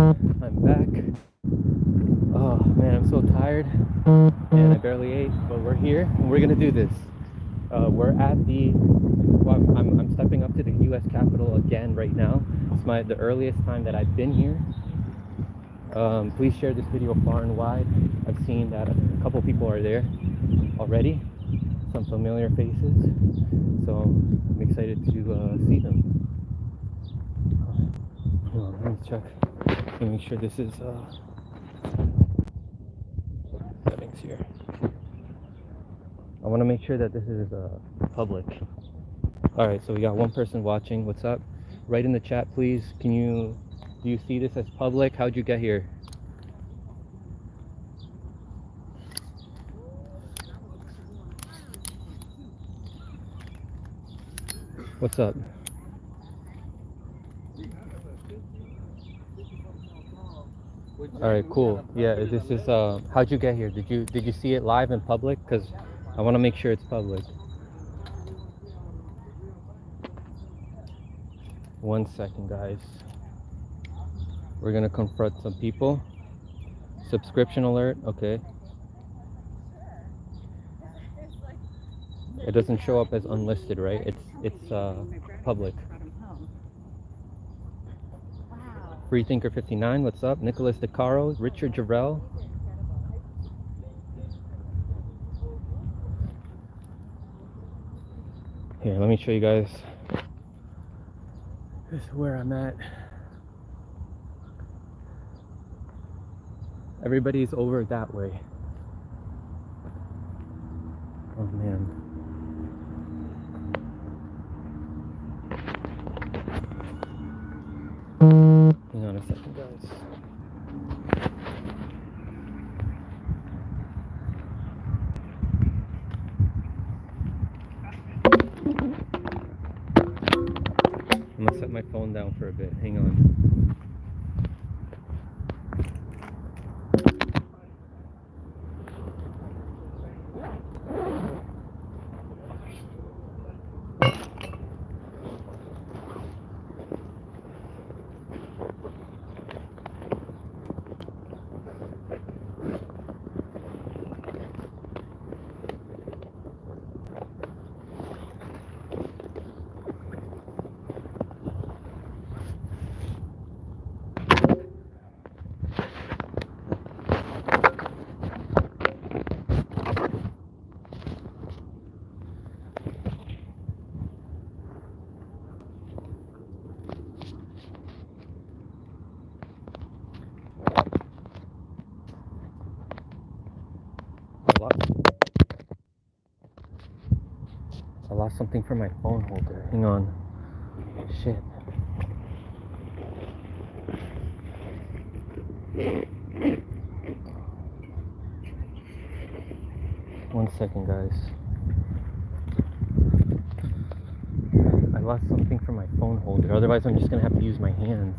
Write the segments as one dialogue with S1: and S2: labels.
S1: I'm back. Oh man, I'm so tired and I barely ate, but we're here and we're gonna do this. We're at the, well, I'm stepping up to the US Capitol again right now. It's the earliest time that I've been here. Please share this video far and wide. I've seen that a couple people are there already, some familiar faces, so I'm excited to see them. Hold on, let me check. Let me make sure this is settings here. I want to make sure that this is public. All right, so we got one person watching. What's up? Write in the chat, please. Do you see this as public? How'd you get here? What's up? All right, cool. Yeah, this is how'd you get here? Did you see it live in public? Because I want to make sure it's public. 1 second, guys. We're gonna confront some people. Subscription alert. Okay. It doesn't show up as unlisted, right? It's public. Freethinker 59, what's up? Nicholas DeCaro, Richard Jarrell. Here, let me show you guys. This is where I'm at. Everybody's over that way. Oh man. Hang on a second, guys. I'm gonna set my phone down for a bit. Hang on. I lost something from my phone holder. Hang on. Shit. One second, guys. I lost something from my phone holder. Otherwise, I'm just gonna have to use my hands.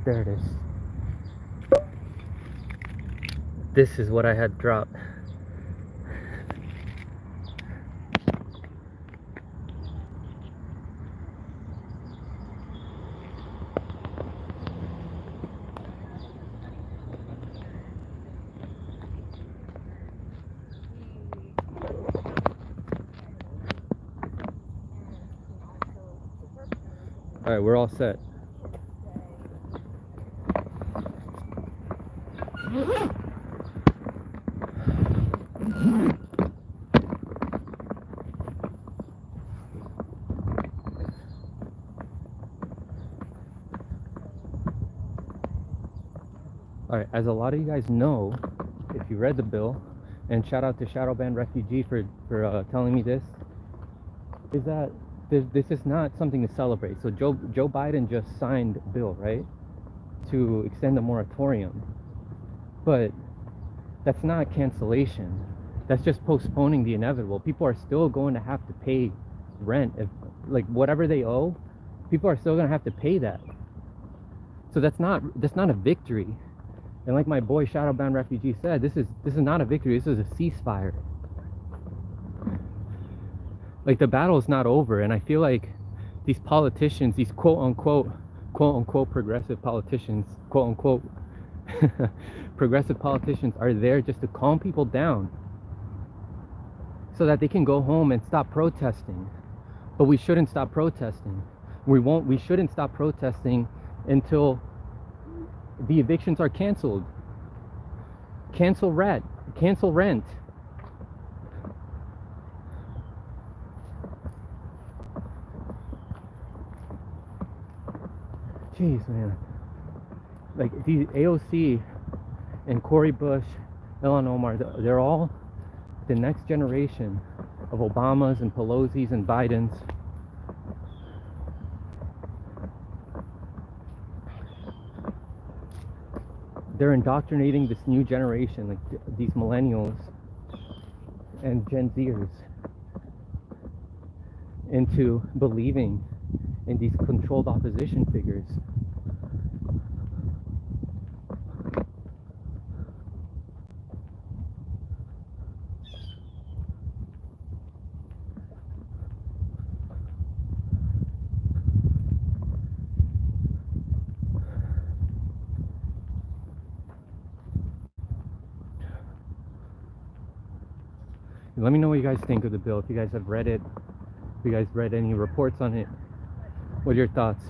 S1: There it is. This is what I had dropped. All right, we're all set. All right, as a lot of you guys know, if you read the bill, and shout out to Shadowban Refugee for telling me this, is that this is not something to celebrate. So Joe Biden just signed a bill, right, to extend the moratorium, but that's not cancellation. That's just postponing the inevitable. People are still going to have to pay rent, if like whatever they owe, people are still going to have to pay that. So that's not a victory. And like my boy Shadowbound Refugee said, this is not a victory. This is a ceasefire. Like the battle is not over, and I feel like these politicians, these quote unquote progressive politicians, quote unquote progressive politicians, are there just to calm people down so that they can go home and stop protesting. But we shouldn't stop protesting. We shouldn't stop protesting until the evictions are canceled. Cancel rent. Jeez, man. Like the AOC and Cory Bush, Ilhan Omar, they're all the next generation of Obamas and Pelosi's and Biden's. They're indoctrinating this new generation, like these millennials and Gen Zers, into believing in these controlled opposition figures. Let me know what you guys think of the bill. If you guys have read it, if you guys read any reports on it, what are your thoughts?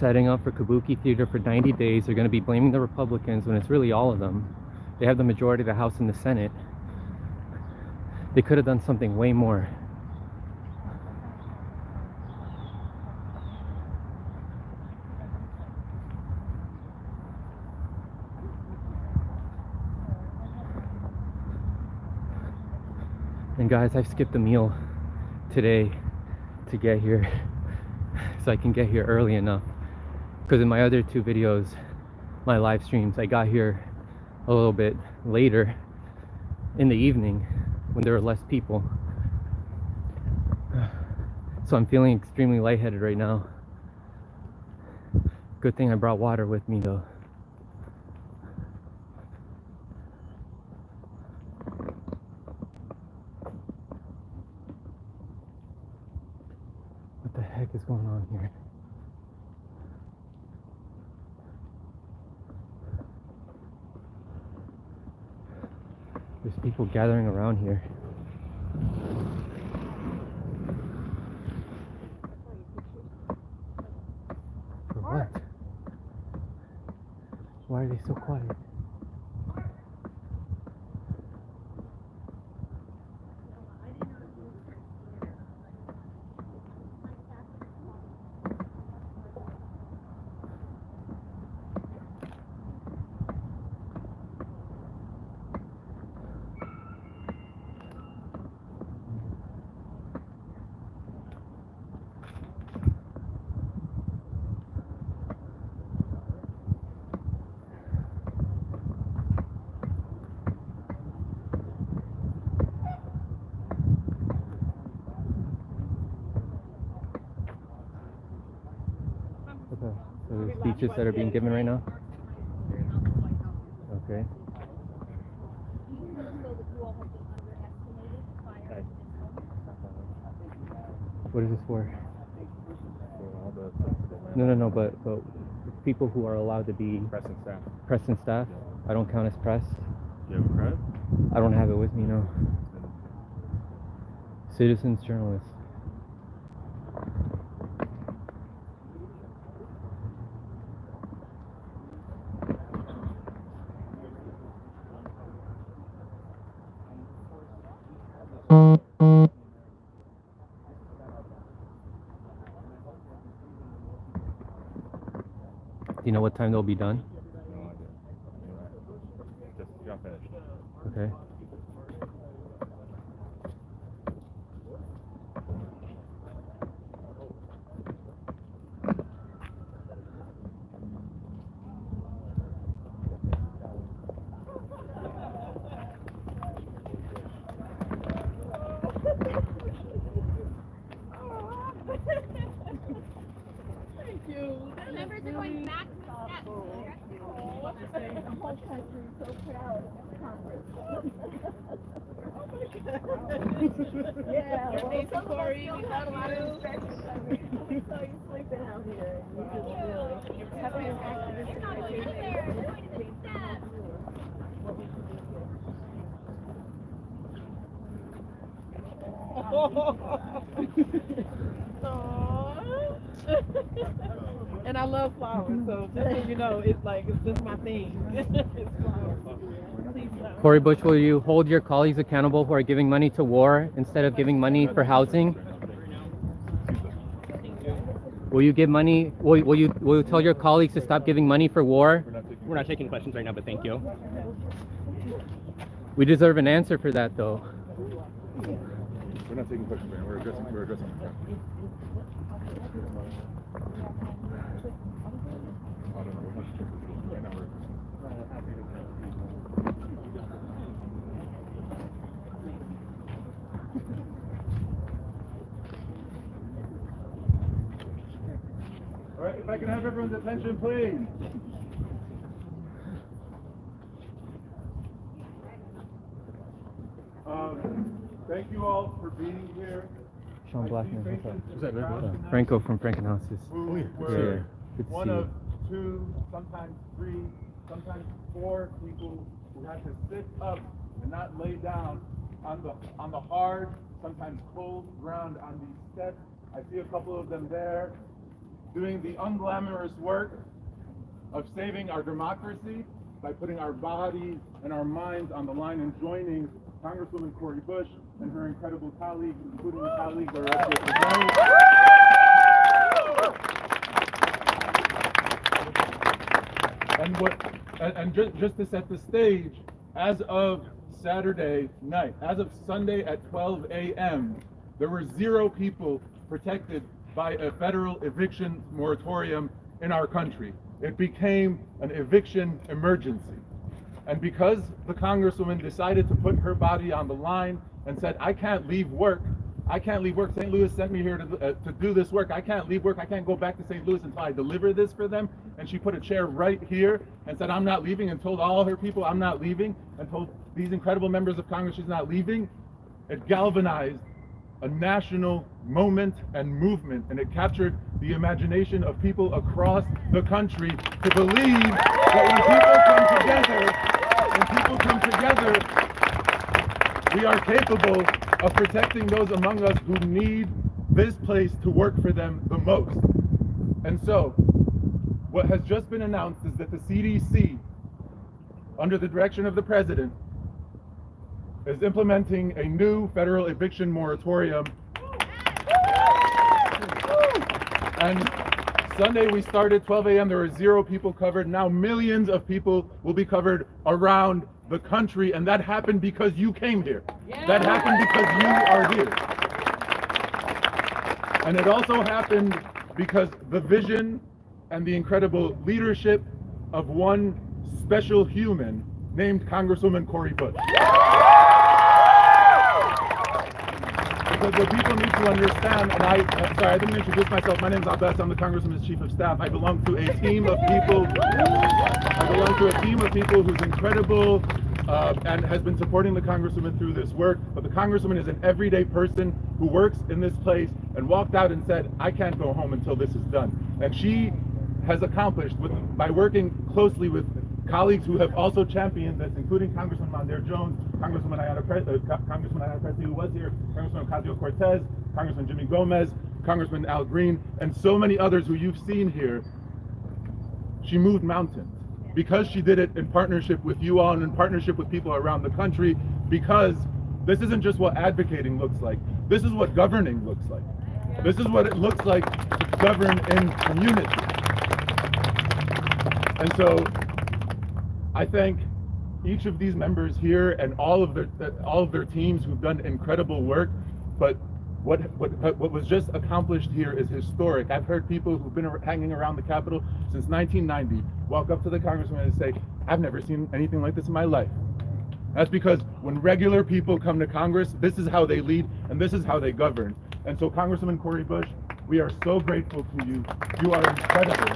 S1: Setting up for Kabuki Theater for 90 days. They're going to be blaming the Republicans when it's really all of them. They have the majority of the House and the Senate. They could have done something way more. And guys, I skipped a meal today to get here so I can get here early enough. Because in my other two videos, my live streams, I got here a little bit later in the evening when there were less people. So I'm feeling extremely lightheaded right now. Good thing I brought water with me though. What the heck is going on here? There's people gathering around here. For what? Why are they so quiet? Okay, so there's speeches that are being given right now? Okay. What is this for? No, but people who are allowed to be press and staff. Yeah. I don't count as press.
S2: You have a credit?
S1: I don't have it with me, no. citizens journalists. Do you know what time they'll be done?
S2: No idea. Just got finished.
S1: Okay.
S3: Thank you.
S4: The members are going back to the steps.
S3: The whole country is so proud of the conference. Yeah.
S4: Hey, Corey, we love
S3: a lot of respect. We saw you sleeping out here. You just really having an activist.
S4: You're not going there. You're going to the steps.
S3: What we can do here.
S5: And I love flowers, so just so you know, it's just my thing. It's flowers. Please no.
S1: Cory Bush, will you hold your colleagues accountable who are giving money to war instead of giving money for housing? Will you give money? Will you tell your colleagues to stop giving money for war?
S6: We're not taking questions right now, but thank you.
S1: We deserve an answer for that, though.
S2: We're not taking questions right now. We're addressing the crime. I don't know. We're not taking questions right now. All right, if I can have everyone's attention, please. Thank you all for being here.
S1: Sean Blackman, what's up?
S2: Is that right?
S1: Franco from Frankenhouses.
S2: Who
S1: Yeah,
S2: were
S1: good to
S2: one
S1: see
S2: of
S1: you.
S2: 2, sometimes 3, sometimes 4 people who had to sit up and not lay down on the hard, sometimes cold ground on these steps. I see a couple of them there doing the unglamorous work of saving our democracy by putting our bodies and our minds on the line and joining Congresswoman Cory Bush and her incredible colleagues, including the colleagues that are up here today. And just to set the stage, as of Saturday night, as of Sunday at 12 a.m., there were 0 people protected by a federal eviction moratorium in our country. It became an eviction emergency. And because the Congresswoman decided to put her body on the line and said, I can't leave work. St. Louis sent me here to do this work. I can't leave work. I can't go back to St. Louis until I deliver this for them. And she put a chair right here and said, I'm not leaving, and told all her people, I'm not leaving, and told these incredible members of Congress she's not leaving. It galvanized a national moment and movement, and it captured the imagination of people across the country to believe that when people come together, we are capable of protecting those among us who need this place to work for them the most. And so, what has just been announced is that the CDC, under the direction of the President, is implementing a new federal eviction moratorium. And Sunday we started 12 a.m. There were 0 people covered. Now millions of people will be covered around the country, and that happened because you came here. That happened because you are here. And it also happened because the vision and the incredible leadership of one special human named Congresswoman Cory Bush. Because what people need to understand, and I didn't introduce myself. My name is Abbas. I'm the Congresswoman's Chief of Staff. I belong to a team of people. Who's incredible and has been supporting the Congresswoman through this work. But the Congresswoman is an everyday person who works in this place and walked out and said, I can't go home until this is done. And she has accomplished by working closely with colleagues who have also championed this, including Congressman Mondaire Jones, Congresswoman Ayala Presti, who was here, Congressman Ocasio-Cortez, Congressman Jimmy Gomez, Congressman Al Green, and so many others who you've seen here. She moved mountains because she did it in partnership with you all and in partnership with people around the country, because this isn't just what advocating looks like. This is what governing looks like. This is what it looks like to govern in community. And so I thank each of these members here and all of their teams who've done incredible work. But what was just accomplished here is historic. I've heard people who've been hanging around the Capitol since 1990 walk up to the congressman and say, "I've never seen anything like this in my life." That's because when regular people come to Congress, this is how they lead and this is how they govern. And so, Congresswoman Cori Bush, we are so grateful to you. You are incredible.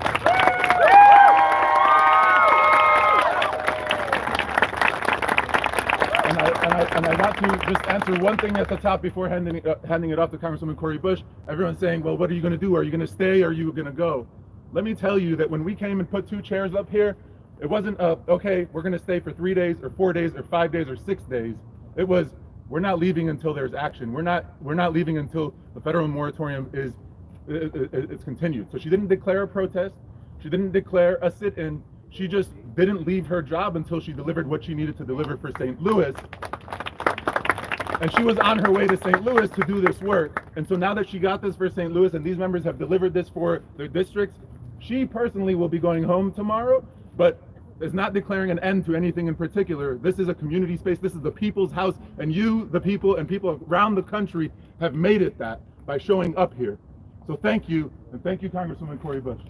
S2: And I want to just answer one thing at the top before handing it off to Congresswoman Cori Bush. Everyone's saying, well, what are you going to do? Are you going to stay or are you going to go? Let me tell you that when we came and put 2 chairs up here, it wasn't, okay, we're going to stay for 3 days or 4 days or 5 days or 6 days. It was, we're not leaving until there's action. We're not leaving until the federal moratorium is continued. So she didn't declare a protest. She didn't declare a sit-in. She just didn't leave her job until she delivered what she needed to deliver for St. Louis. And she was on her way to St. Louis to do this work. And so now that she got this for St. Louis and these members have delivered this for their districts, she personally will be going home tomorrow, but is not declaring an end to anything in particular. This is a community space. This is the people's house. And you, the people, and people around the country have made it that by showing up here. So thank you, and thank you, Congresswoman Cori Bush.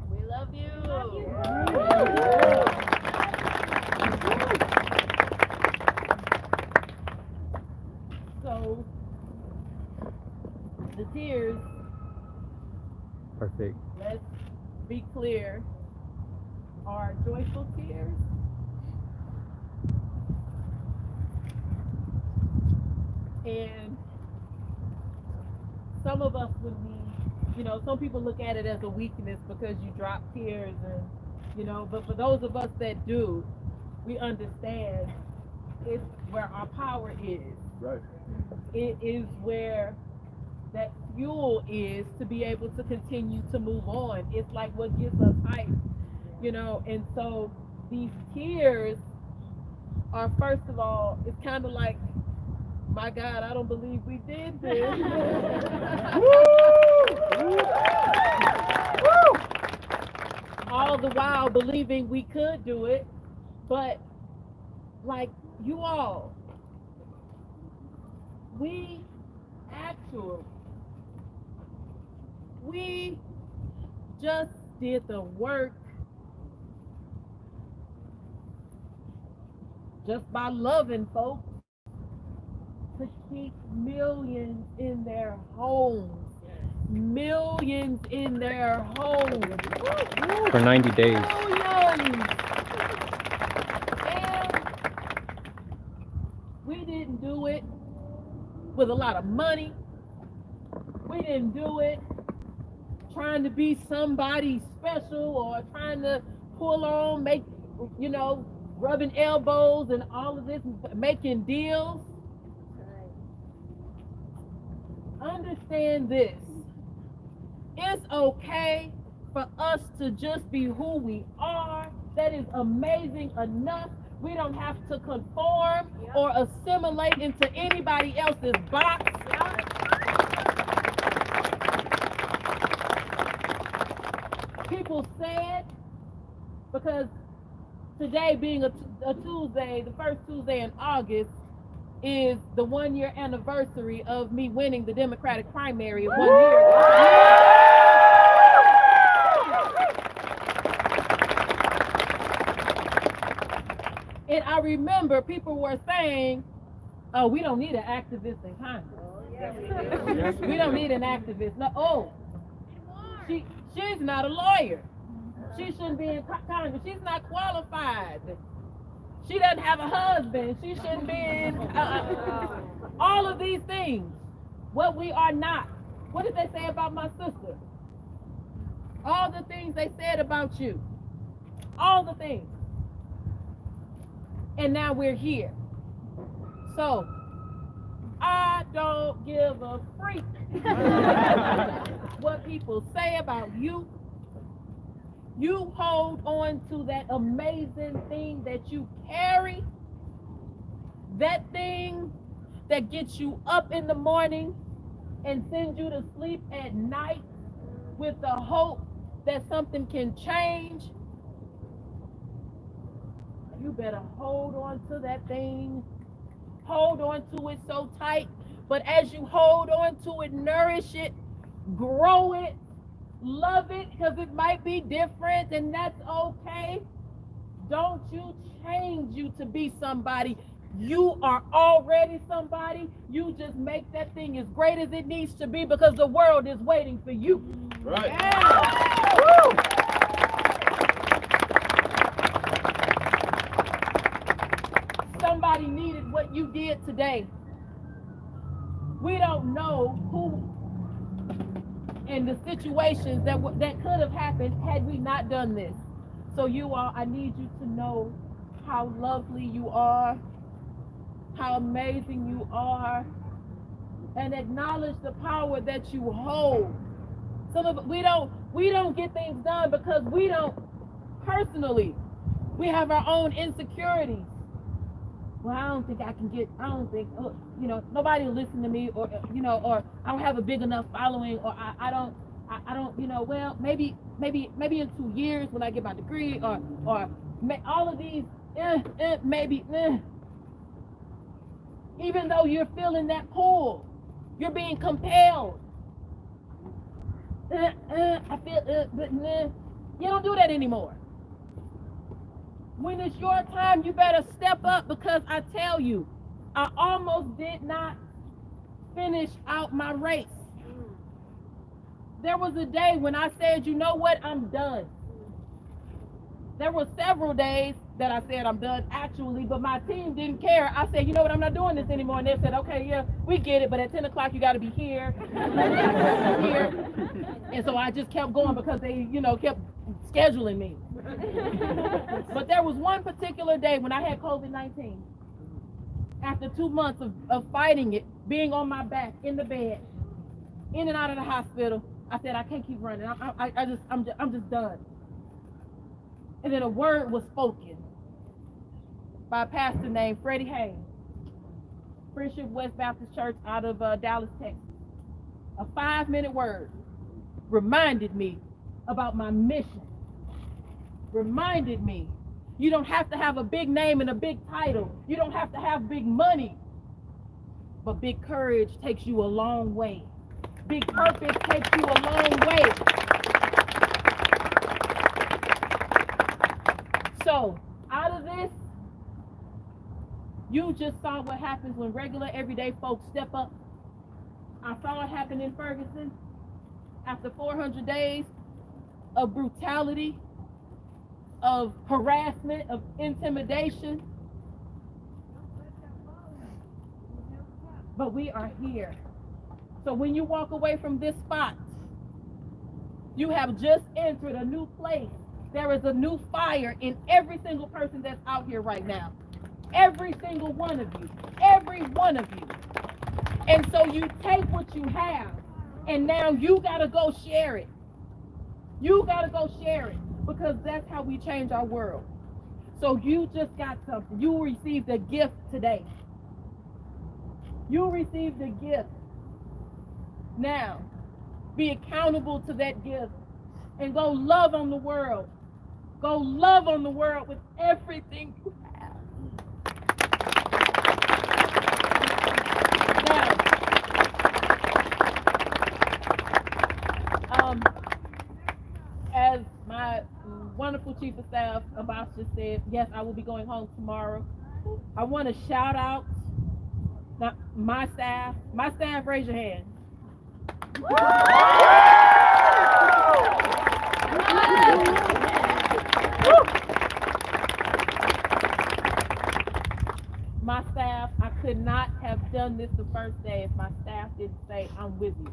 S5: We love you. So, the tears,
S1: Perfect.
S5: let's be clear, are joyful tears. And some of us, when we, some people look at it as a weakness because you drop tears and, but for those of us that do, we understand it's where our power is.
S2: Right.
S5: It is where that fuel is to be able to continue to move on. It's like what gives us hype, and so these tears are, first of all, it's kind of like, my God, I don't believe we did this. All the while believing we could do it, but like you all, we just did the work just by loving folks to keep millions in their homes. Millions in their homes.
S1: For 90 days.
S5: Millions. And we didn't do it with a lot of money. We didn't do it trying to be somebody special or trying to pull on, make, rubbing elbows and all of this, making deals. Understand this. It's okay for us to just be who we are. That is amazing enough. We don't have to conform or assimilate into anybody else's box. People said, because today being a Tuesday, the first Tuesday in August, is the 1-year anniversary of me winning the Democratic primary 1 year ago. And I remember people were saying, oh, we don't need an activist in Congress. We don't need an activist. No, she's not a lawyer. She shouldn't be in Congress. She's not qualified. She doesn't have a husband. She shouldn't be in all of these things. What we are not. What did they say about my sister? All the things they said about you. All the things. And now we're here. So, I don't give a freak what people say about you. You hold on to that amazing thing that you carry. That thing that gets you up in the morning and sends you to sleep at night with the hope that something can change. You better hold on to that thing. Hold on to it so tight. But as you hold on to it, nourish it, grow it, love it, because it might be different, and that's okay. Don't you change you to be somebody. You are already somebody. You just make that thing as great as it needs to be, because the world is waiting for you.
S2: Right.
S5: Yeah. Woo. Somebody needed what you did today. We don't know who and the situations that could have happened had we not done this. So you all, I need you to know how lovely you are, how amazing you are, and acknowledge the power that you hold. Some of we don't get things done because we don't personally. We have our own insecurities. Well, I don't think, nobody will listen to me, or, or I don't have a big enough following, or I don't, well, maybe in 2 years when I get my degree, or all of these, maybe. Even though you're feeling that pull, you're being compelled. I feel, but you don't do that anymore. When it's your time, you better step up, because I tell you, I almost did not finish out my race. There was a day when I said, you know what, I'm done. There were several days that I said I'm done, actually, but my team didn't care. I said, you know what, I'm not doing this anymore. And they said, okay, yeah, we get it, but at 10 o'clock, you got to be here. Here. And so I just kept going, because they, kept scheduling me. But there was one particular day when I had COVID-19. After 2 months of fighting it, being on my back, in the bed, in and out of the hospital, I said, I can't keep running. I'm just done. And then a word was spoken by a pastor named Freddie Haynes, Friendship West Baptist Church out of Dallas, Texas. A 5-minute word reminded me about my mission. Reminded me, you don't have to have a big name and a big title. You don't have to have big money. But big courage takes you a long way. Big purpose takes you a long way. So, out of this, you just saw what happens when regular, everyday folks step up. I saw it happen in Ferguson. After 400 days of brutality, of harassment, of intimidation. But we are here. So when you walk away from this spot, you have just entered a new place. There is a new fire in every single person that's out here right now. Every single one of you. Every one of you. And so you take what you have, and now you got to go share it. You got to go share it, because that's how we change our world. So you just got something. You received a gift today. You received a gift. Now, be accountable to that gift and go love on the world. Go love on the world with everything you have. Now, as my wonderful chief of staff, Abbas, just said, yes, I will be going home tomorrow. I want to shout out my staff. My staff, raise your hand. could not have done this the first day if my staff didn't say, I'm with you.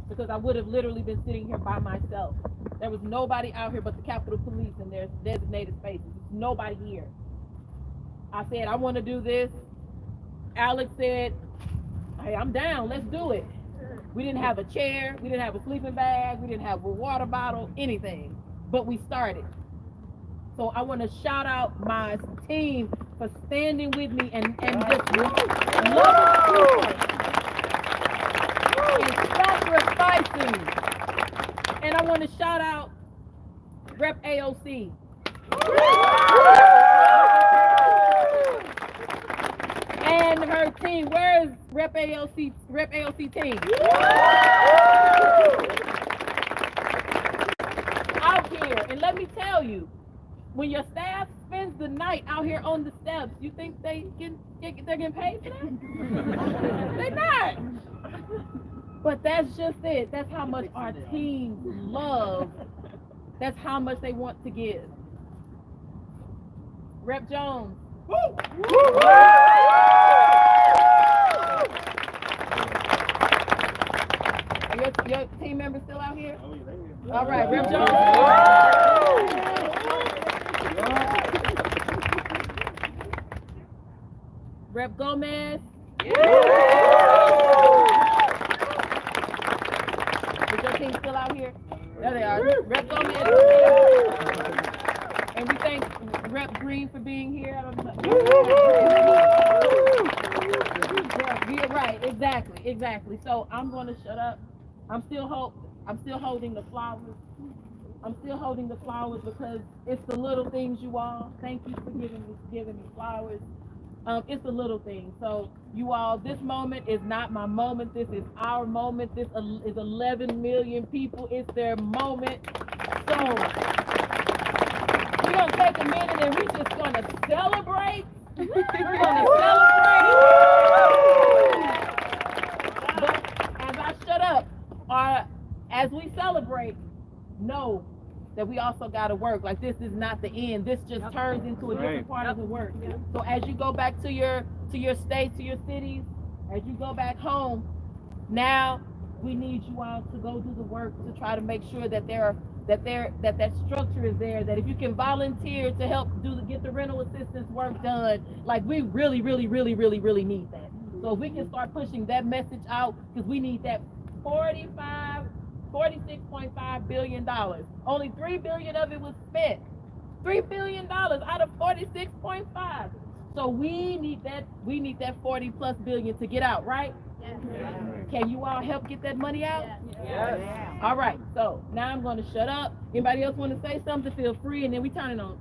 S5: Because I would have literally been sitting here by myself. There was nobody out here but the Capitol Police in their designated spaces. Nobody here. I said, I want to do this. Alex said, hey, I'm down, let's do it. We didn't have a chair, we didn't have a sleeping bag, we didn't have a water bottle, anything. But we started. So I want to shout out my team for standing with me and just loving and sacrificing. And I want to shout out Rep AOC. And her team. Where is Rep AOC team? Out here. And let me tell you, when your staff spends the night out here on the steps, you think they're getting paid for that? They're not. But that's just it. That's how much our teams love. That's how much they want to give. Rep Jones. Are your team members still out here? All right, Rep Jones. Rep Gomez. Is your team still out here? There they are. Rep Gomez. And we thank Rep Green for being here. Yeah, right, exactly. So I'm going to shut up. I'm still holding the flowers. I'm still holding the flowers because it's the little things, you all. Thank you for giving me flowers. It's the little things. So you all, this moment is not my moment. This is our moment. This is 11 million people. It's their moment. So we're gonna take a minute and we're just gonna celebrate. We're gonna celebrate. But as I shut up, as we celebrate, know that we also gotta work. Like, this is not the end. This just turns into a different part of the work. So as you go back to your states, to your cities, as you go back home, now we need you all to go do the work to try to make sure that that structure is there, that if you can volunteer to help get the rental assistance work done, like, we really need that. So if we can start pushing that message out, because we need that $46.5 billion. Only $3 billion of it was spent. $3 billion out of 46.5. So we need that 40 plus billion to get out, right? Yes. Can you all help get that money out?
S2: Yes.
S5: All right. So now I'm going to shut up. Anybody else want to say something? Feel free, and then we turn it on.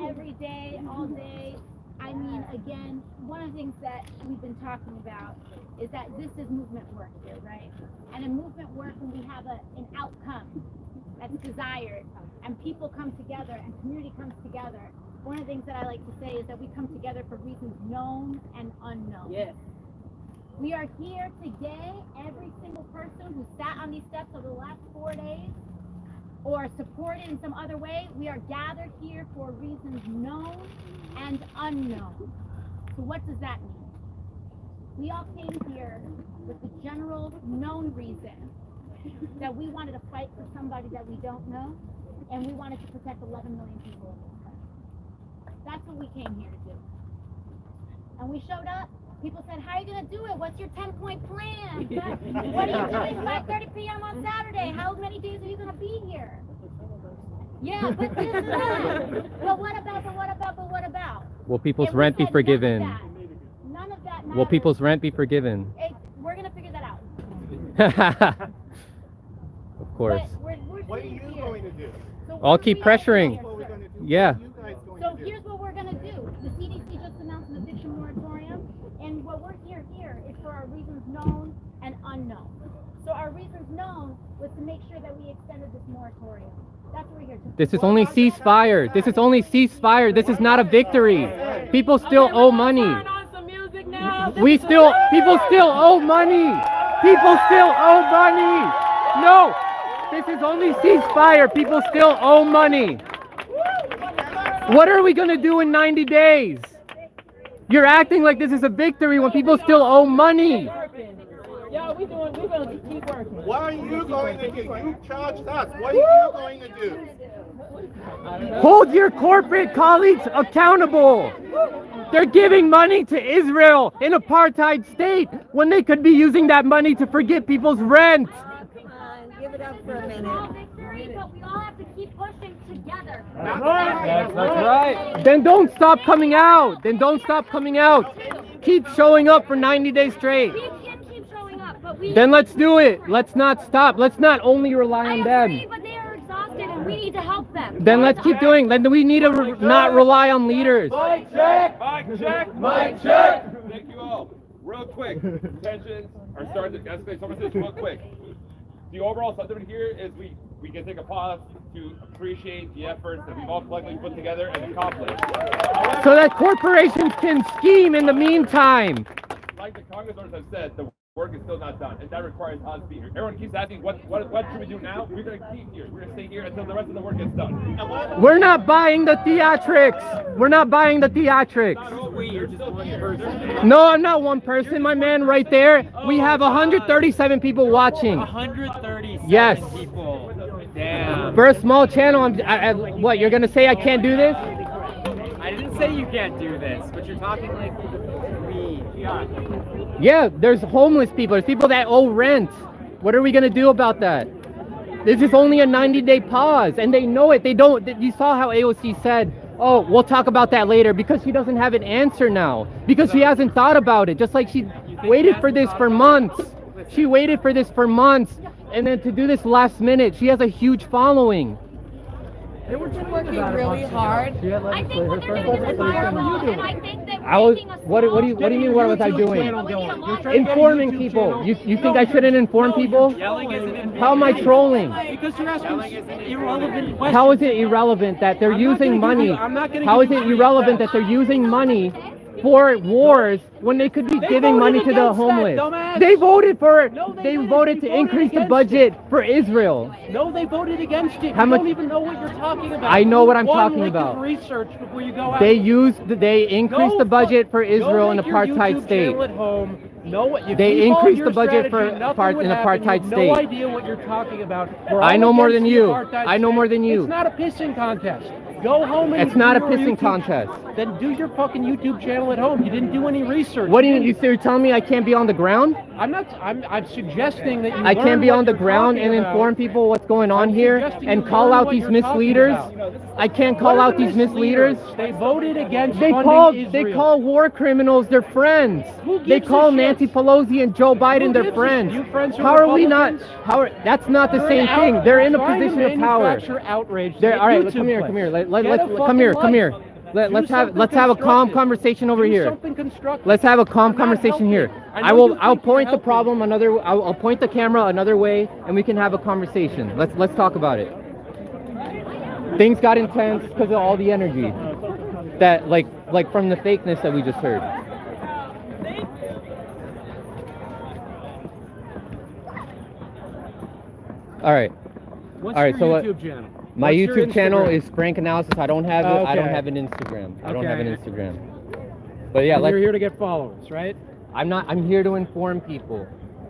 S4: Every day, all day. I mean, again, one of the things that we've been talking about is that this is movement work here, right? And in movement work, when we have an outcome that's desired, and people come together and community comes together, one of the things that I like to say is that we come together for reasons known and unknown.
S5: Yes.
S4: We are here today, every single person who sat on these steps over the last 4 days, or supported in some other way, we are gathered here for reasons known and unknown. So what does that mean? We all came here with the general known reason that we wanted to fight for somebody that we don't know, and we wanted to protect 11 million people in this country. That's what we came here to do. And we showed up. People said, how are you going to do it? What's your 10-point plan? What are you doing 5:30 p.m. on Saturday? How many days are you going to be here? Yeah, but this is that. But what about?
S1: Will people's rent be forgiven?
S4: None of that matters.
S1: Will people's rent be forgiven?
S4: We're going to figure that out.
S1: Of course.
S4: We're
S7: What are you going to do?
S4: So
S1: I'll keep pressuring.
S7: What are we going to do?
S1: Yeah.
S7: What are you guys going
S4: So
S7: to do?
S4: here's what we're going to do. The CDC just announced an eviction moratorium, and what we're here is for our reasons known and unknown. So our reasons known known was to make sure that we extended this moratorium. That's what we're here to do.
S1: This is only ceasefire. This is only ceasefire. This is not a victory. People still
S5: Okay,
S1: owe
S5: we're gonna
S1: money.
S5: turn on some music now.
S1: People still owe money. People still owe money. No, this is only ceasefire. People still owe money. What are we gonna do in 90 days? You're acting like this is a victory when people still owe money.
S5: Yeah, we're gonna keep working.
S7: What are you going to do? You charged us. What are you going to do?
S1: Hold your corporate colleagues accountable. They're giving money to Israel, an apartheid state, when they could be using that money to forget people's rent.
S3: Come on, give it up for a minute.
S4: Small victory, but we all have to keep pushing together.
S1: That's right. Then don't stop coming out. Then don't stop coming out. Keep showing up for 90 days straight.
S4: We can keep showing up, but we.
S1: Then let's do it. Let's not stop. Let's not only rely
S4: I
S1: on
S4: agree,
S1: them.
S4: but they are exhausted, and we need to help them.
S1: Then let's keep doing. Then we need to not rely on leaders.
S2: Mic check. Mic check.
S8: Thank you all. Real quick, tensions are starting to escalate. Someone says real quick. The overall sentiment here is we can take a pause to appreciate the efforts that we've all collectively put together and accomplished.
S1: So that corporations can scheme in the meantime.
S8: Like the Congress owners have said, the work is still not done, and that requires us to be here. Everyone keeps asking, what should we do now? We're going to keep here. We're going to stay here until the rest of the work gets done.
S1: We're not buying the theatrics. We're not buying the theatrics. No, I'm not one person. My man right there. We have 137 people watching.
S6: 137
S1: Yes.
S6: people. Damn.
S1: For a small channel, what, you're going to say I can't do this?
S6: I didn't say you can't do this, but you're talking like we.
S1: Yeah, there's homeless people. There's people that owe rent. What are we going to do about that? This is only a 90-day pause, and they know it. They don't. You saw how AOC said, oh, we'll talk about that later, because she doesn't have an answer now. Because she hasn't thought about it. Just like she waited for this for months. She waited for this for months. And then to do this last minute, she has a huge following.
S3: They were just working really hard.
S4: I think what they're doing is admirable, and I think that
S1: I was.
S4: making a
S1: What do you mean? What was I doing?
S4: small
S1: Informing people. You think I shouldn't inform people?
S6: Yelling isn't
S1: How am I trolling?
S9: Because you're asking irrelevant questions.
S1: How is it irrelevant that they're using money? How is it irrelevant that they're using money for wars when they could be giving money to the homeless? They voted for. They voted to increase the budget for Israel.
S9: No, they voted against it.
S1: How
S9: You
S1: much-
S9: don't even know what you're talking about.
S1: I know what I'm
S9: One
S1: talking
S9: lick
S1: about.
S9: of research before you go out.
S1: They increased the budget for Israel
S9: Go
S1: in
S9: make your
S1: apartheid
S9: YouTube
S1: state.
S9: channel at home. Know what you
S1: They
S9: keep all
S1: increased
S9: your
S1: the budget for
S9: strategy, nothing
S1: an
S9: would happen.
S1: apartheid
S9: You have
S1: state.
S9: No idea what you're talking about. We're
S1: I
S9: all
S1: know more
S9: against
S1: than
S9: the
S1: you.
S9: apartheid
S1: I know
S9: state.
S1: more than you.
S9: It's not a pissing contest. Go home and
S1: It's not a
S9: do your
S1: pissing
S9: YouTube-
S1: contest.
S9: Then do your fucking YouTube channel at home. You didn't do any research.
S1: What do you? You're telling me I can't be on the ground?
S9: I'm suggesting that you
S1: I
S9: learn
S1: can't be
S9: what
S1: on the
S9: you're
S1: ground
S9: talking
S1: and
S9: about.
S1: inform people what's going on
S9: I'm
S1: here
S9: suggesting
S1: and
S9: you
S1: call
S9: learn
S1: out
S9: what
S1: these
S9: you're talking
S1: misleaders.
S9: about.
S1: I can't
S9: What
S1: call
S9: are
S1: out
S9: the
S1: these misleaders.
S9: They voted against
S1: They
S9: funding Israel.
S1: call war criminals their friends.
S9: Who
S1: They
S9: gives a
S1: call
S9: shit?
S1: Nancy Pelosi and Joe Biden
S9: Who
S1: their
S9: gives a-
S1: friends.
S9: you friends with
S1: How are we not?
S9: Republicans?
S1: That's not the
S9: You're
S1: same thing. They're in a
S9: trying to
S1: position of power.
S9: manufacture outrage to
S1: They're,
S9: get
S1: all right,
S9: YouTube
S1: come here,
S9: clicks.
S1: come here.
S9: Get a
S1: Come here,
S9: fucking
S1: come here.
S9: life.
S1: Let's
S9: Do
S1: have
S9: something
S1: a calm
S9: constructive.
S1: conversation over
S9: Do
S1: here.
S9: something constructive.
S1: Let's have a calm
S9: I'm not
S1: conversation here.
S9: helping. I know you
S1: I'll
S9: think you're
S1: point the
S9: helping.
S1: problem another. I'll point the camera another way, and we can have a conversation. Let's talk about it. Things got intense because of all the energy that like from the fakeness that we just heard. All right.
S9: What's
S1: All right,
S9: your
S1: so what-
S9: YouTube channel?
S1: My
S9: What's your
S1: YouTube channel
S9: Instagram?
S1: is Frank Analysis. I don't have it. I don't
S9: Okay.
S1: have an Instagram. I don't have an
S9: Okay.
S1: Instagram. But yeah,
S9: And
S1: let's.
S9: you're here to get followers, right?
S1: I'm here to inform people.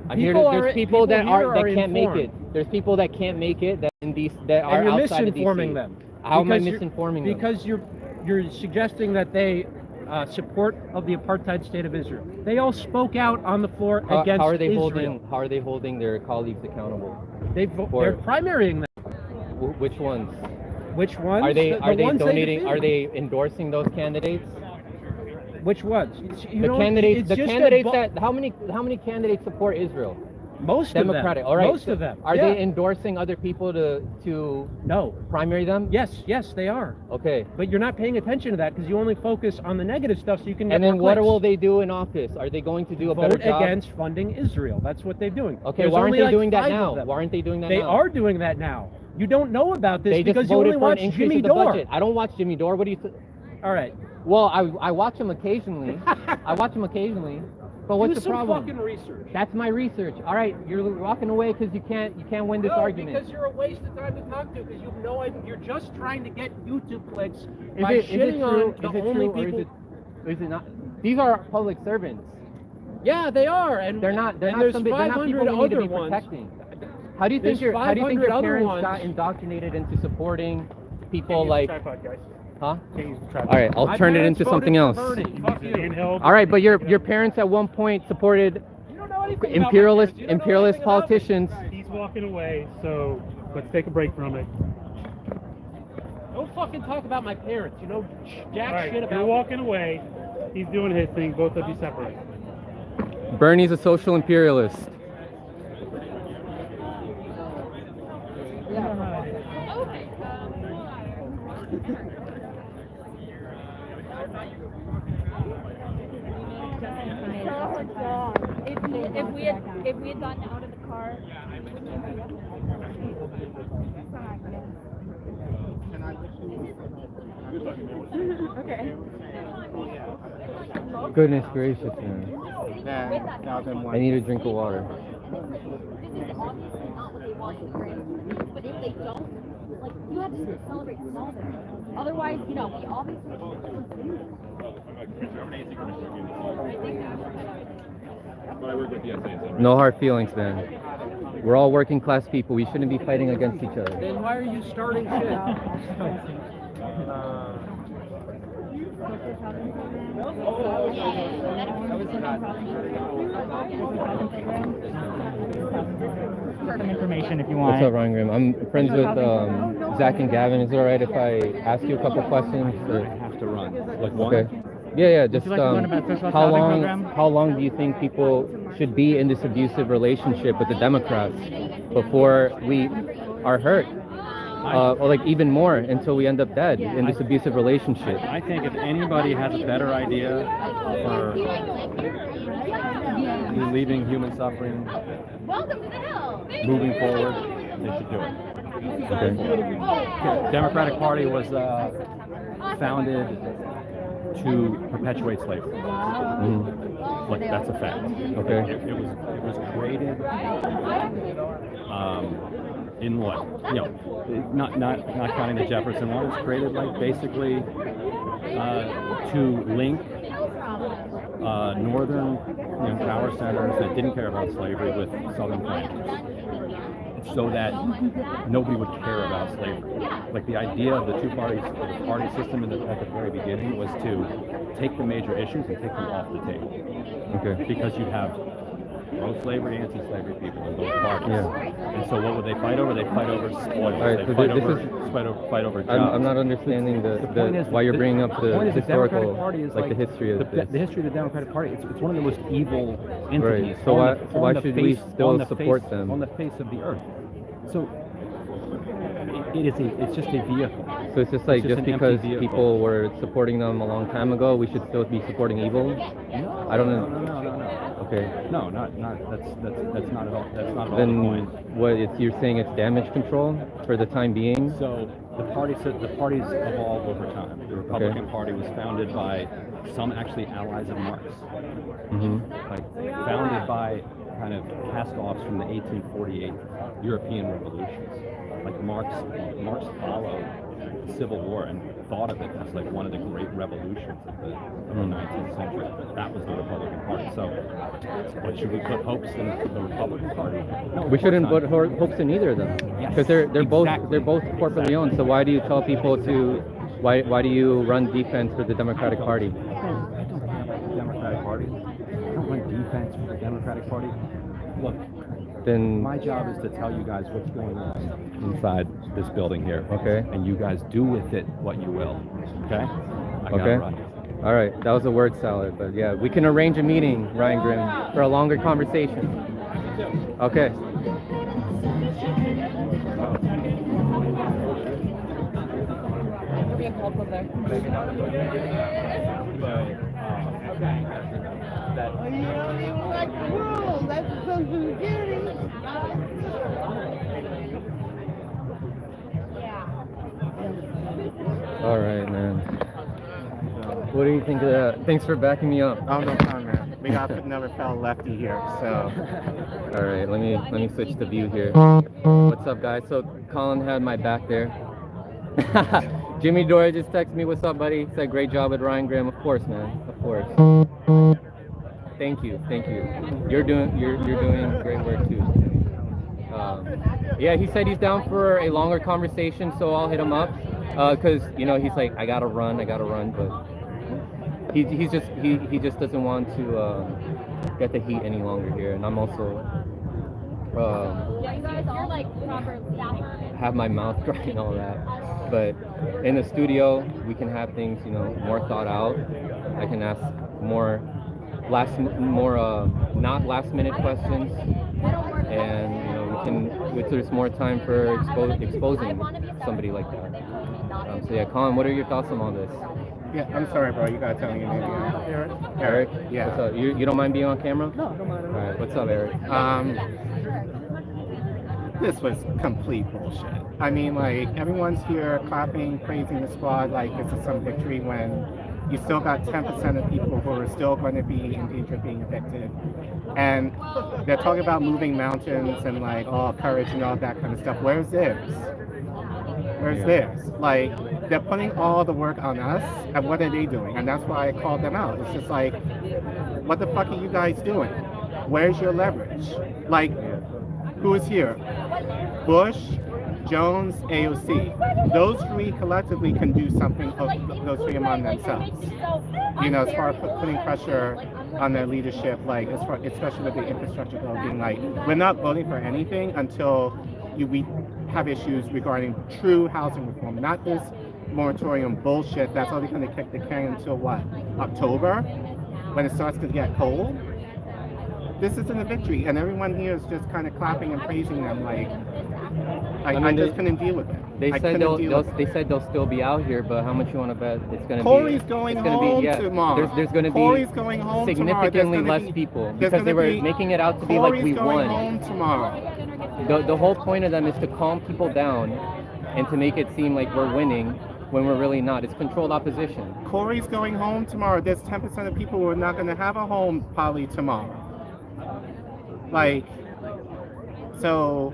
S1: I'm here
S9: People
S1: to.
S9: are-
S1: There's people
S9: people
S1: that
S9: here are
S1: can't make it.
S9: informed.
S1: There's people that can't make it that are
S9: And you're
S1: outside of DC.
S9: misinforming them.
S1: How am I
S9: Because you're-
S1: misinforming them?
S9: Because you're suggesting that they support of the apartheid state of Israel. They all spoke out on the floor against
S1: how are they
S9: Israel.
S1: holding their colleagues accountable?
S9: They're primarying them.
S1: Which ones?
S9: Which ones?
S1: Are they
S9: The ones
S1: donating?
S9: defeated.
S1: Are they endorsing those candidates?
S9: Which ones? You
S1: The
S9: know,
S1: candidates.
S9: it's
S1: The
S9: just a
S1: candidates
S9: bu-
S1: that how many candidates support Israel?
S9: Most
S1: Democratic.
S9: of them.
S1: All right.
S9: Most of them.
S1: Are
S9: Yeah.
S1: they endorsing other people to
S9: No.
S1: primary them?
S9: Yes, they are.
S1: Okay.
S9: But you're not paying attention to that because you only focus on the negative stuff so you can get
S1: And then
S9: more
S1: what
S9: clicks.
S1: will they do in office? Are they going to do a better
S9: Vote
S1: job?
S9: against funding Israel. That's what they're doing.
S1: Okay,
S9: There's
S1: why aren't
S9: only
S1: they
S9: like
S1: doing that
S9: 5 of
S1: now?
S9: them.
S1: Why aren't they doing that
S9: They
S1: now?
S9: are doing that now. You don't know about this
S1: They just
S9: because you
S1: voted
S9: only
S1: for an
S9: watch
S1: increase
S9: Jimmy
S1: in the
S9: Dore.
S1: budget. I don't watch Jimmy Dore. What do you think?
S9: All right.
S1: Well, I watch him occasionally. I watch him occasionally. But what's
S9: Do
S1: the
S9: some
S1: problem?
S9: fucking research.
S1: That's my research. All right, you're walking away because you can't win this
S9: No,
S1: argument.
S9: because you're a waste of time to talk to because you have no idea. You're just trying to get YouTube clicks
S1: Is
S9: by
S1: it
S9: shitting
S1: true?
S9: on
S1: Is
S9: the
S1: it
S9: only
S1: true,
S9: people.
S1: or is it not? These are public servants.
S9: Yeah, they are, and
S1: They're not. They're
S9: and
S1: not.
S9: there's
S1: They're not
S9: 500
S1: people we need to
S9: other
S1: be
S9: ones.
S1: protecting. How do you think
S9: There's
S1: your How do you think
S9: 500
S1: your
S9: other
S1: parents
S9: ones.
S1: got indoctrinated into supporting people
S10: Can't use
S1: like?
S10: the tripod, guys.
S1: Huh?
S10: Can't use the tripod.
S1: All right, I'll
S9: My
S1: turn it
S9: parents
S1: into something
S9: voted
S1: else.
S9: for Bernie. Fuck you.
S10: Handheld.
S1: All right, but your parents at one point supported
S9: You don't know anything about my
S1: imperialist
S9: parents. You don't know anything about me.
S1: politicians.
S10: He's walking away, so let's take a break from it.
S9: Don't fucking talk about my parents. You know jack
S10: All right,
S9: shit
S10: you're
S9: about.
S10: walking away. He's doing his thing. Both of you separate.
S1: Bernie's a social imperialist.
S4: If we had gotten out of the car, okay.
S1: Goodness gracious, man. I need a drink of water.
S4: This is obviously not what they want in the grand, but if they don't, like, you have to celebrate small things. Otherwise, we obviously
S1: No hard feelings, man. We're all working class people. We shouldn't be fighting against each other.
S9: Then why are you starting shit?
S11: Some information if you
S1: What's
S11: want.
S1: up, Ryan Grimm? I'm friends with Zach and Gavin. Is it alright if I ask you a couple questions? Or?
S8: Have to run. Like one.
S1: Okay. Yeah. Just
S11: you like to learn about social
S1: how
S11: housing
S1: long?
S11: program?
S1: How long do you think people should be in this abusive relationship with the Democrats before we are hurt? Or like even more until we end up dead in this abusive relationship.
S12: I think if anybody has a better idea for relieving human suffering,
S4: Welcome to the hill.
S12: moving forward, they should do it.
S1: Okay.
S12: The Democratic Party was founded to perpetuate slavery. Like that's a fact.
S1: Okay.
S12: It was created in what? Not counting the Jefferson one. It's created like basically to link northern power centers that didn't care about slavery with southern planters, so that nobody would care about slavery. Like the idea of the two parties, the party system at the very beginning was to take the major issues and take them off the table.
S1: Okay.
S12: Because you have pro-slavery, anti-slavery people in both parties.
S1: Yeah.
S12: And so what would they fight over? They fight over spoils.
S1: All right,
S12: They
S1: so
S12: fight,
S1: this
S12: over,
S1: is-
S12: fight over jobs.
S1: I'm not understanding
S12: The point is
S1: why you're bringing up the
S12: point is
S1: historical,
S12: Democratic Party is
S1: like the history of this.
S12: the history of the Democratic Party. It's one of the most evil entities.
S1: So
S12: on
S1: why
S12: the
S1: should we
S12: face-
S1: still
S12: on the
S1: support
S12: face-
S1: them?
S12: on the face of the earth? So it's just a vehicle.
S1: So it's just like
S12: It's just
S1: just
S12: an empty
S1: because
S12: vehicle.
S1: people were supporting them a long time ago, we should still be supporting evil?
S12: No,
S1: I don't know.
S12: No.
S1: Okay.
S12: No, not that's not at all. That's not at all
S1: Then
S12: the point.
S1: what? You're saying it's damage control for the time being?
S12: So the parties evolve over time. The Republican Party was founded by some actually allies of Marx, like founded by kind of cast-offs from the 1848 European revolutions. Like Marx followed the Civil War and thought of it as like one of the great revolutions of the 19th century. That was the Republican Party. So, what should we put hopes in the Republican Party? No,
S1: We shouldn't
S12: put
S1: put hopes in either of them,
S12: Yes,
S1: because they're
S12: exactly.
S1: both corporately owned. So why do you tell people to why do you run defense for the Democratic Party?
S12: I don't care about the Democratic Party. I don't run defense for the Democratic Party. Look,
S1: Then
S12: my job is to tell you guys what's going on inside this building here.
S1: Okay.
S12: And you guys do with it what you will. Okay? I gotta
S1: okay.
S12: run.
S1: All right, that was a word salad, but yeah, we can arrange a meeting, Ryan Grimm, for a longer conversation. Okay.
S5: There'll be a couple there.
S1: All right, man. What do you think of that? Thanks for backing me up.
S7: Oh, no problem, man. We got never felt lefty here, so.
S1: All right, let me switch the view here. What's up, guys? So Colin had my back there. Jimmy Dora just texted me, "What's up, buddy?" Said, "Great job at Ryan Graham." Of course, man. Of course. Thank you. You're doing great work too. Yeah, he said he's down for a longer conversation, so I'll hit him up. Cause he's like, I gotta run, but he just doesn't want to get the heat any longer here, and I'm also
S4: Yeah, you guys are like proper staffers.
S1: have my mouth dry and all that. But in the studio, we can have things more thought out. I can ask more not last minute questions, and there's more time for exposing somebody like that. So yeah, Colin, what are your thoughts on all this?
S7: Yeah, I'm sorry, bro. You gotta tell me your name again.
S10: Eric.
S1: Eric?
S7: Yeah.
S1: What's up? You don't mind being on camera?
S10: No, don't mind.
S1: All right. What's up, Eric?
S7: This was complete bullshit. I mean, like, everyone's here clapping, praising the squad like this is some victory when you still got 10% of people who are still going to be in danger of being evicted. And they're talking about moving mountains and like, oh, courage and all that kind of stuff. Where's theirs? Where's theirs? Like, they're putting all the work on us, and what are they doing? And that's why I called them out. It's just like, what the fuck are you guys doing? Where's your leverage? Like, who is here? Bush, Jones, AOC. Those three collectively can do something, those three among themselves. As far as putting pressure on their leadership, like, especially with the infrastructure bill being like, we're not voting for anything until we have issues regarding true housing reform, not this moratorium bullshit that's only going to kick the can until what? October? When it starts to get cold? This isn't a victory, and everyone here is just kind of clapping and praising them like, I just couldn't deal with it.
S1: They said they'll still be out here, but how much you want to bet it's going to be?
S7: Corey's going home tomorrow.
S1: There's going to
S7: Corey's
S1: be
S7: going home
S1: significantly less people because they were making it out to be like we won.
S7: Corey's going home tomorrow.
S1: The whole point of them is to calm people down and to make it seem like we're winning when we're really not. It's controlled opposition.
S7: Corey's going home tomorrow. There's 10% of people who are not going to have a home probably tomorrow. Like, so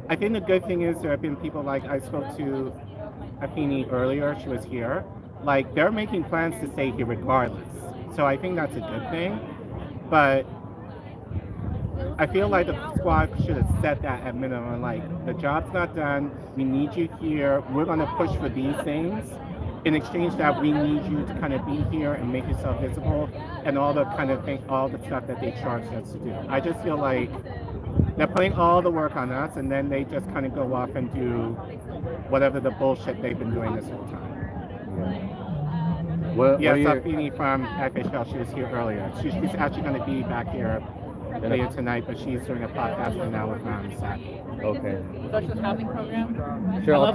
S7: I think the good thing is there have been people like I spoke to Afeni earlier, she was here. Like, they're making plans to stay here regardless. So I think that's a good thing. But I feel like the squad should have set that at minimum. Like, the job's not done. We need you here. We're going to push for these things. In exchange that we need you to kind of be here and make yourself visible and all the kind of thing, all the stuff that they charged us to do. I just feel like they're putting all the work on us and then they just kind of go off and do whatever the bullshit they've been doing this whole time. Yes, Afeni from FHL, she was here earlier. She's actually going to be back here later tonight, but she's doing a podcast right now with Saki.
S1: Okay.
S11: Social housing program?
S1: Sure, I'll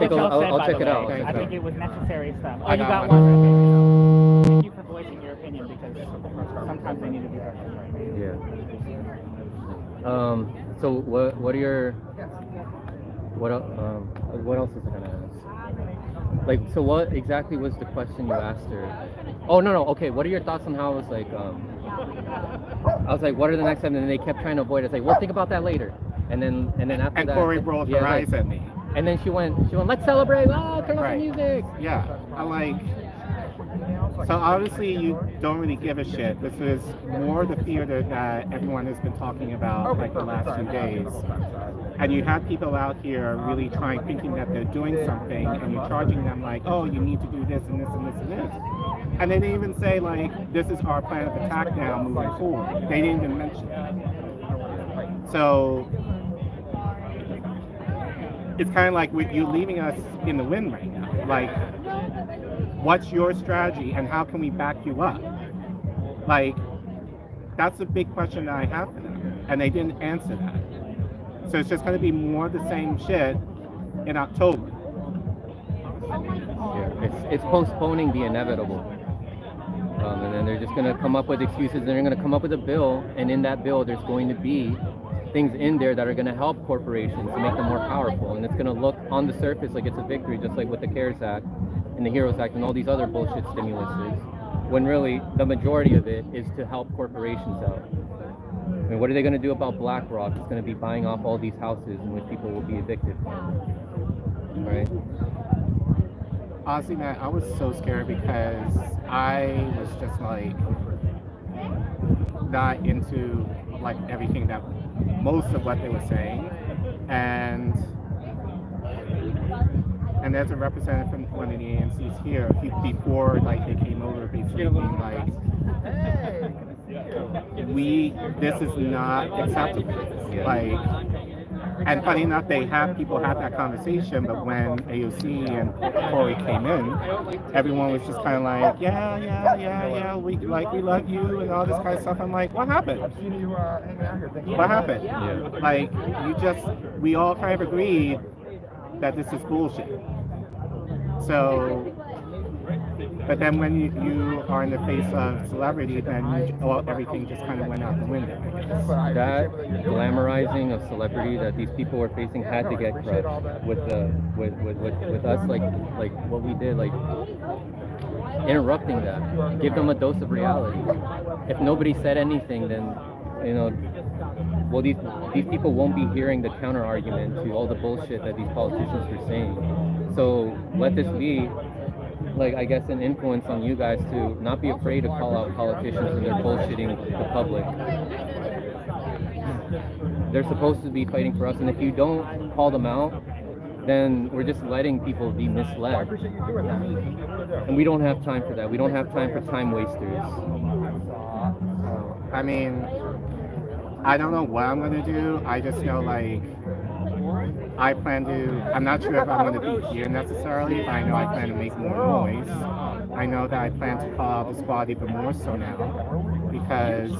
S1: check it out.
S11: I think it was necessary stuff. Oh, you got one? Thank you for voicing your opinion because sometimes they need to be heard.
S1: Yeah. So what are your what else is I gonna ask? Like, so what exactly was the question you asked her? Oh no. Okay, what are your thoughts on how it was like? I was like, what are the next steps? And then they kept trying to avoid it. I was like, well, think about that later. And then after that,
S7: Corey rolled her eyes at me.
S1: And then she went, let's celebrate, turn off the music.
S7: Yeah, so obviously you don't really give a shit. This is more the theater that everyone has been talking about like the last 2 days. And you have people out here really thinking that they're doing something, and you're charging them like, oh, you need to do this and this and this and this. And they didn't even say like, this is our plan of attack now moving forward. They didn't even mention it. So it's kind of like you leaving us in the wind right now. Like, what's your strategy and how can we back you up? Like, that's a big question that I have for them. And they didn't answer that. So it's just going to be more of the same shit in October.
S1: Yeah, it's postponing the inevitable. And then they're just going to come up with excuses. They're going to come up with a bill, and in that bill, there's going to be things in there that are going to help corporations to make them more powerful. And it's going to look on the surface like it's a victory, just like with the CARES Act and the HEROES Act and all these other bullshit stimuluses, when really the majority of it is to help corporations out. I mean, what are they going to do about BlackRock? It's going to be buying off all these houses in which people will be evicted from. Right?
S7: Honestly, man, I was so scared because I was just like not into like everything that most of what they were saying, and as a representative from one of the ANCs here, before like they came over, basically being like, this is not acceptable. Like, and funny enough, people have that conversation, but when AOC and Corey came in, everyone was just kind of like, yeah, we love you and all this kind of stuff. I'm like, what happened? What happened?
S1: Yeah.
S7: Like, we all kind of agreed that this is bullshit. So, but then when you are in the face of celebrity, then everything just kind of went out the window.
S1: That glamorizing of celebrity that these people were facing had to get crushed with us, like what we did, like interrupting that. Give them a dose of reality. If nobody said anything, then well, these people won't be hearing the counter argument to all the bullshit that these politicians are saying. So let this be, like, I guess, an influence on you guys to not be afraid to call out politicians when they're bullshitting the public. They're supposed to be fighting for us, and if you don't call them out, then we're just letting people be misled. And we don't have time for that. We don't have time for time wasters.
S7: I mean, I don't know what I'm going to do. I just know, like, I'm not sure if I'm going to be here necessarily, but I know I plan to make more noise. I know that I plan to call out the squad even more so now, because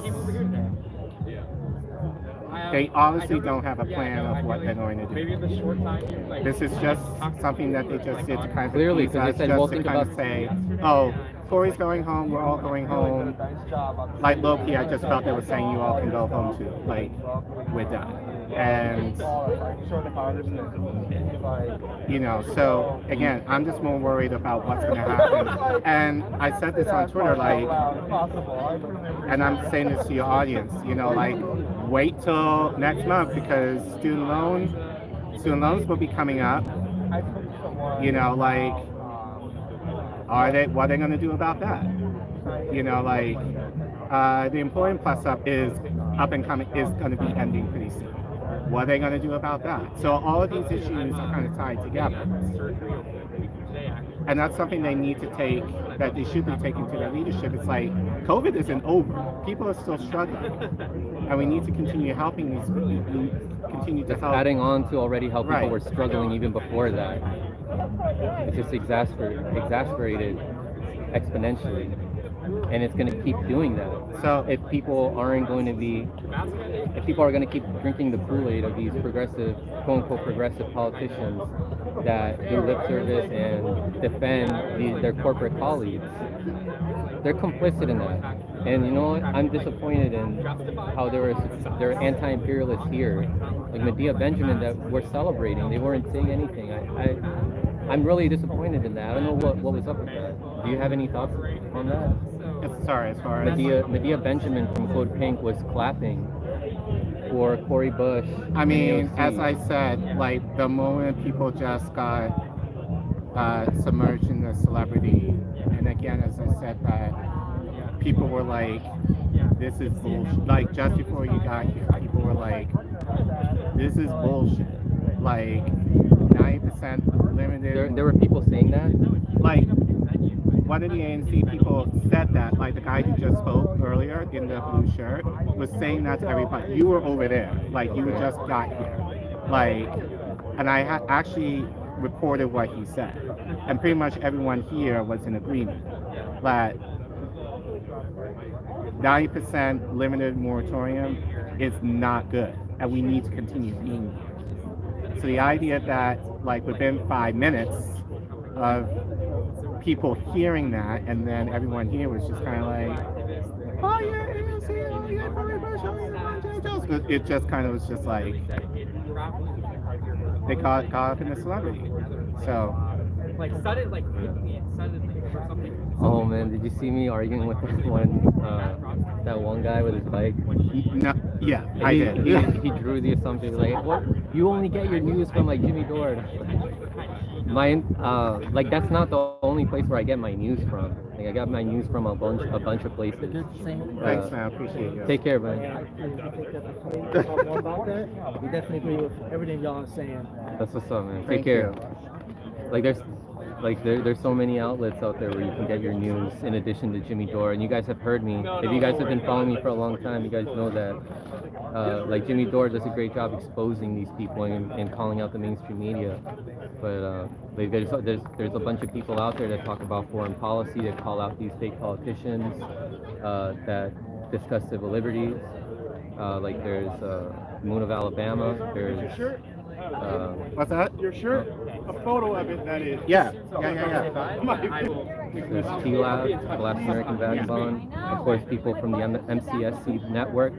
S7: they obviously don't have a plan of what they're going to do. This is just something that they just did to kind of
S1: clearly,
S7: appease us, just to kind of say, oh, Corey's going home, we're all going home. Like, low-key, I just felt they were saying you all can go home too. Like, we're done. And, so, again, I'm just more worried about what's going to happen. And I said this on Twitter, like, and I'm saying this to your audience, like, wait till next month, because student loans will be coming up. Like, what are they going to do about that? The employment plus up is up and coming, is going to be ending pretty soon. What are they going to do about that? So all of these issues are kind of tied together. And that's something they need to take, that they should be taking to their leadership. It's like, COVID isn't over. People are still struggling. And we need to continue helping these people, continue to help.
S1: Adding on to already how people were struggling even before that. It's just exasperated exponentially. And it's going to keep doing that. So if people are going to keep drinking the Kool-Aid of these progressive, quote-unquote progressive politicians that do lip service and defend their corporate colleagues, they're complicit in that. And you know what? I'm disappointed in how there are anti-imperialists here, like Medea Benjamin, that we're celebrating. They weren't saying anything. I'm really disappointed in that. I don't know what was up with that. Do you have any thoughts on that?
S7: Sorry, as far as
S1: Medea Benjamin from Code Pink was clapping for Cori Bush.
S7: I mean, as I said, like, the moment people just got submerged in the celebrity, and again, as I said, that people were like, this is bullshit. Like, just before you got here, people were like, this is bullshit. Like, 90% limited.
S1: There were people saying that?
S7: Like, one of the ANC people said that, like the guy who just spoke earlier in the blue shirt was saying that to everybody. You were over there, like you just got here. Like, and I actually reported what he said. And pretty much everyone here was in agreement that 90% limited moratorium is not good. and we need to continue being here. So the idea that like within 5 minutes of people hearing that, and then everyone here was just kind of like, oh yeah, AOC, oh yeah, Cory Bush, oh yeah, Ron Jones. It just kind of was just like, they caught up in the celebrity. So.
S6: Like suddenly, like suddenly or something.
S1: Oh man, did you see me arguing with that one guy with his bike?
S7: No, yeah,
S1: And
S7: I
S1: he,
S7: did.
S1: He drew the assumption like, what? You only get your news from like Jimmy Dore. My like that's not the only place where I get my news from. Like I got my news from a bunch of places.
S7: Thanks, man. Appreciate you.
S1: Take care, man.
S13: We definitely agree with everything y'all are saying.
S1: That's what's up, man. Take
S7: Thank
S1: care.
S7: you.
S1: Like there's so many outlets out there where you can get your news in addition to Jimmy Dore, and you guys have heard me. If you guys have been following me for a long time, you guys know that like Jimmy Dore does a great job exposing these people and calling out the mainstream media. But like there's a bunch of people out there that talk about foreign policy, that call out these fake politicians, that discuss civil liberties. Like there's Moon of Alabama. There's
S7: what's that?
S10: Your shirt? A photo of it, that is.
S7: Yeah.
S1: There's T-Lab, Black American Vagabond. Of course, people from the MCSC network.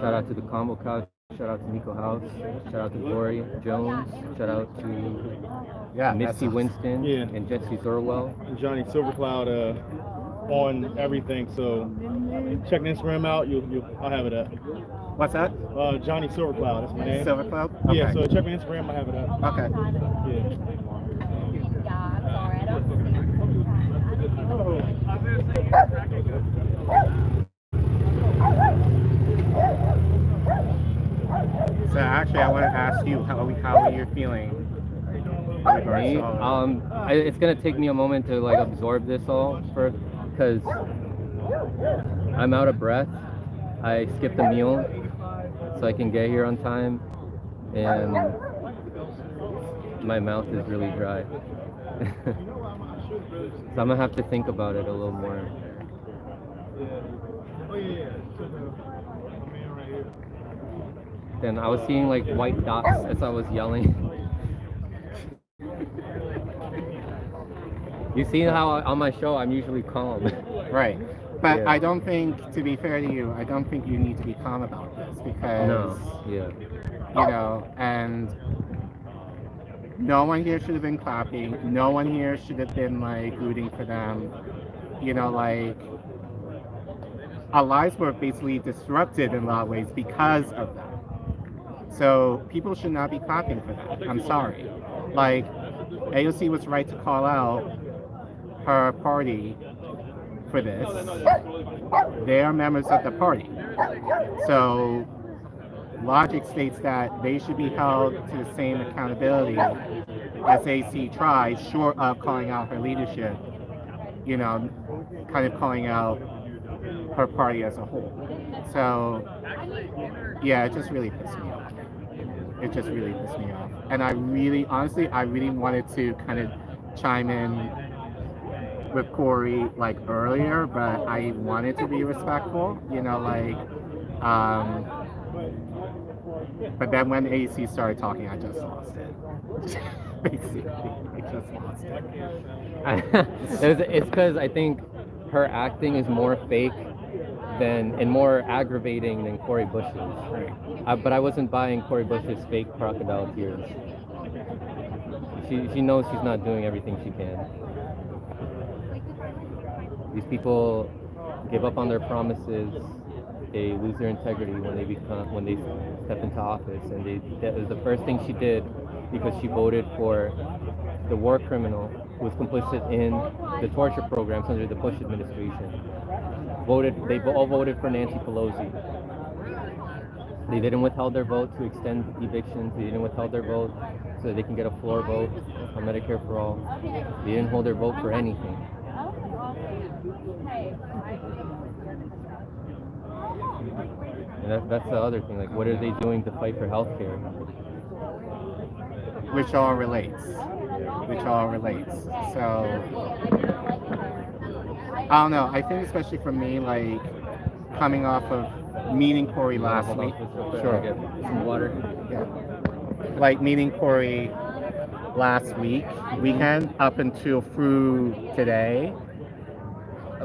S1: Shout out to the Combo Couch. Shout out to Nico House. Shout out to Glory Jones. Shout out to Missy Winston and Jesse Zerwell.
S10: And Johnny Silvercloud on everything. So check the Instagram out. I'll have it up.
S7: What's that?
S10: Johnny Silvercloud. That's my name.
S7: Silvercloud? Okay.
S10: Yeah. So check my Instagram. I have it up.
S7: Okay. So actually, I want to ask you how are you feeling?
S1: Me? It's gonna take me a moment to like absorb this all because I'm out of breath. I skipped a meal so I can get here on time, and my mouth is really dry. So I'm gonna have to think about it a little more. Then I was seeing like white dots as I was yelling. You see how on my show I'm usually calm.
S7: Right. But
S1: Yeah.
S7: I don't think, to be fair to you, I don't think you need to be calm about this because, you know, and no one here should have been clapping. No one here should have been like rooting for them. You know, like our lives were basically disrupted in a lot of ways because of that. So people should not be clapping for that. I'm sorry. Like AOC was right to call out her party for this. They are members of the party. So logic states that they should be held to the same accountability as AC tries, short of calling out her leadership, you know, kind of calling out her party as a whole. So yeah, it just really pissed me off. It just really pissed me off. And I really, honestly, I really wanted to kind of chime in with Cory like earlier, but I wanted to be respectful, you know, like, but then when AC started talking, I just lost it. Basically, I just lost it.
S1: It's because I think her acting is more fake and more aggravating than Cory Bush's. But I wasn't buying Cory Bush's fake crocodile tears. She knows she's not doing everything she can. These people give up on their promises. They lose their integrity when they step into office, and that was the first thing she did because she voted for the war criminal who was complicit in the torture programs under the Bush administration. They all voted for Nancy Pelosi. They didn't withhold their vote to extend evictions. They didn't withhold their vote so that they can get a floor vote on Medicare for all. They didn't hold their vote for anything. And that's the other thing. Like, what are they doing to fight for healthcare?
S7: Which all relates. So I don't know. I think especially for me, like coming off of meeting Corey last
S1: Hold on,
S7: week.
S1: just real quick,
S7: Sure.
S1: I'll get some water.
S7: Yeah. Like meeting Corey last weekend up until through today.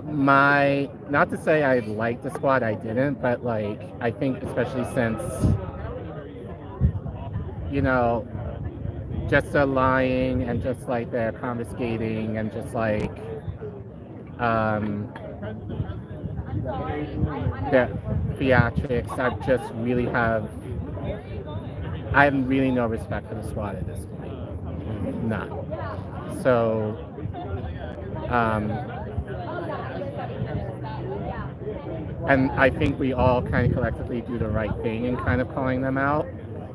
S7: Not to say I liked the squad, I didn't, but like I think especially since just the lying and just like the confiscating and just like the theatrics, I have really no respect for the squad at this point. None. So and I think we all kind of collectively do the right thing in kind of calling them out.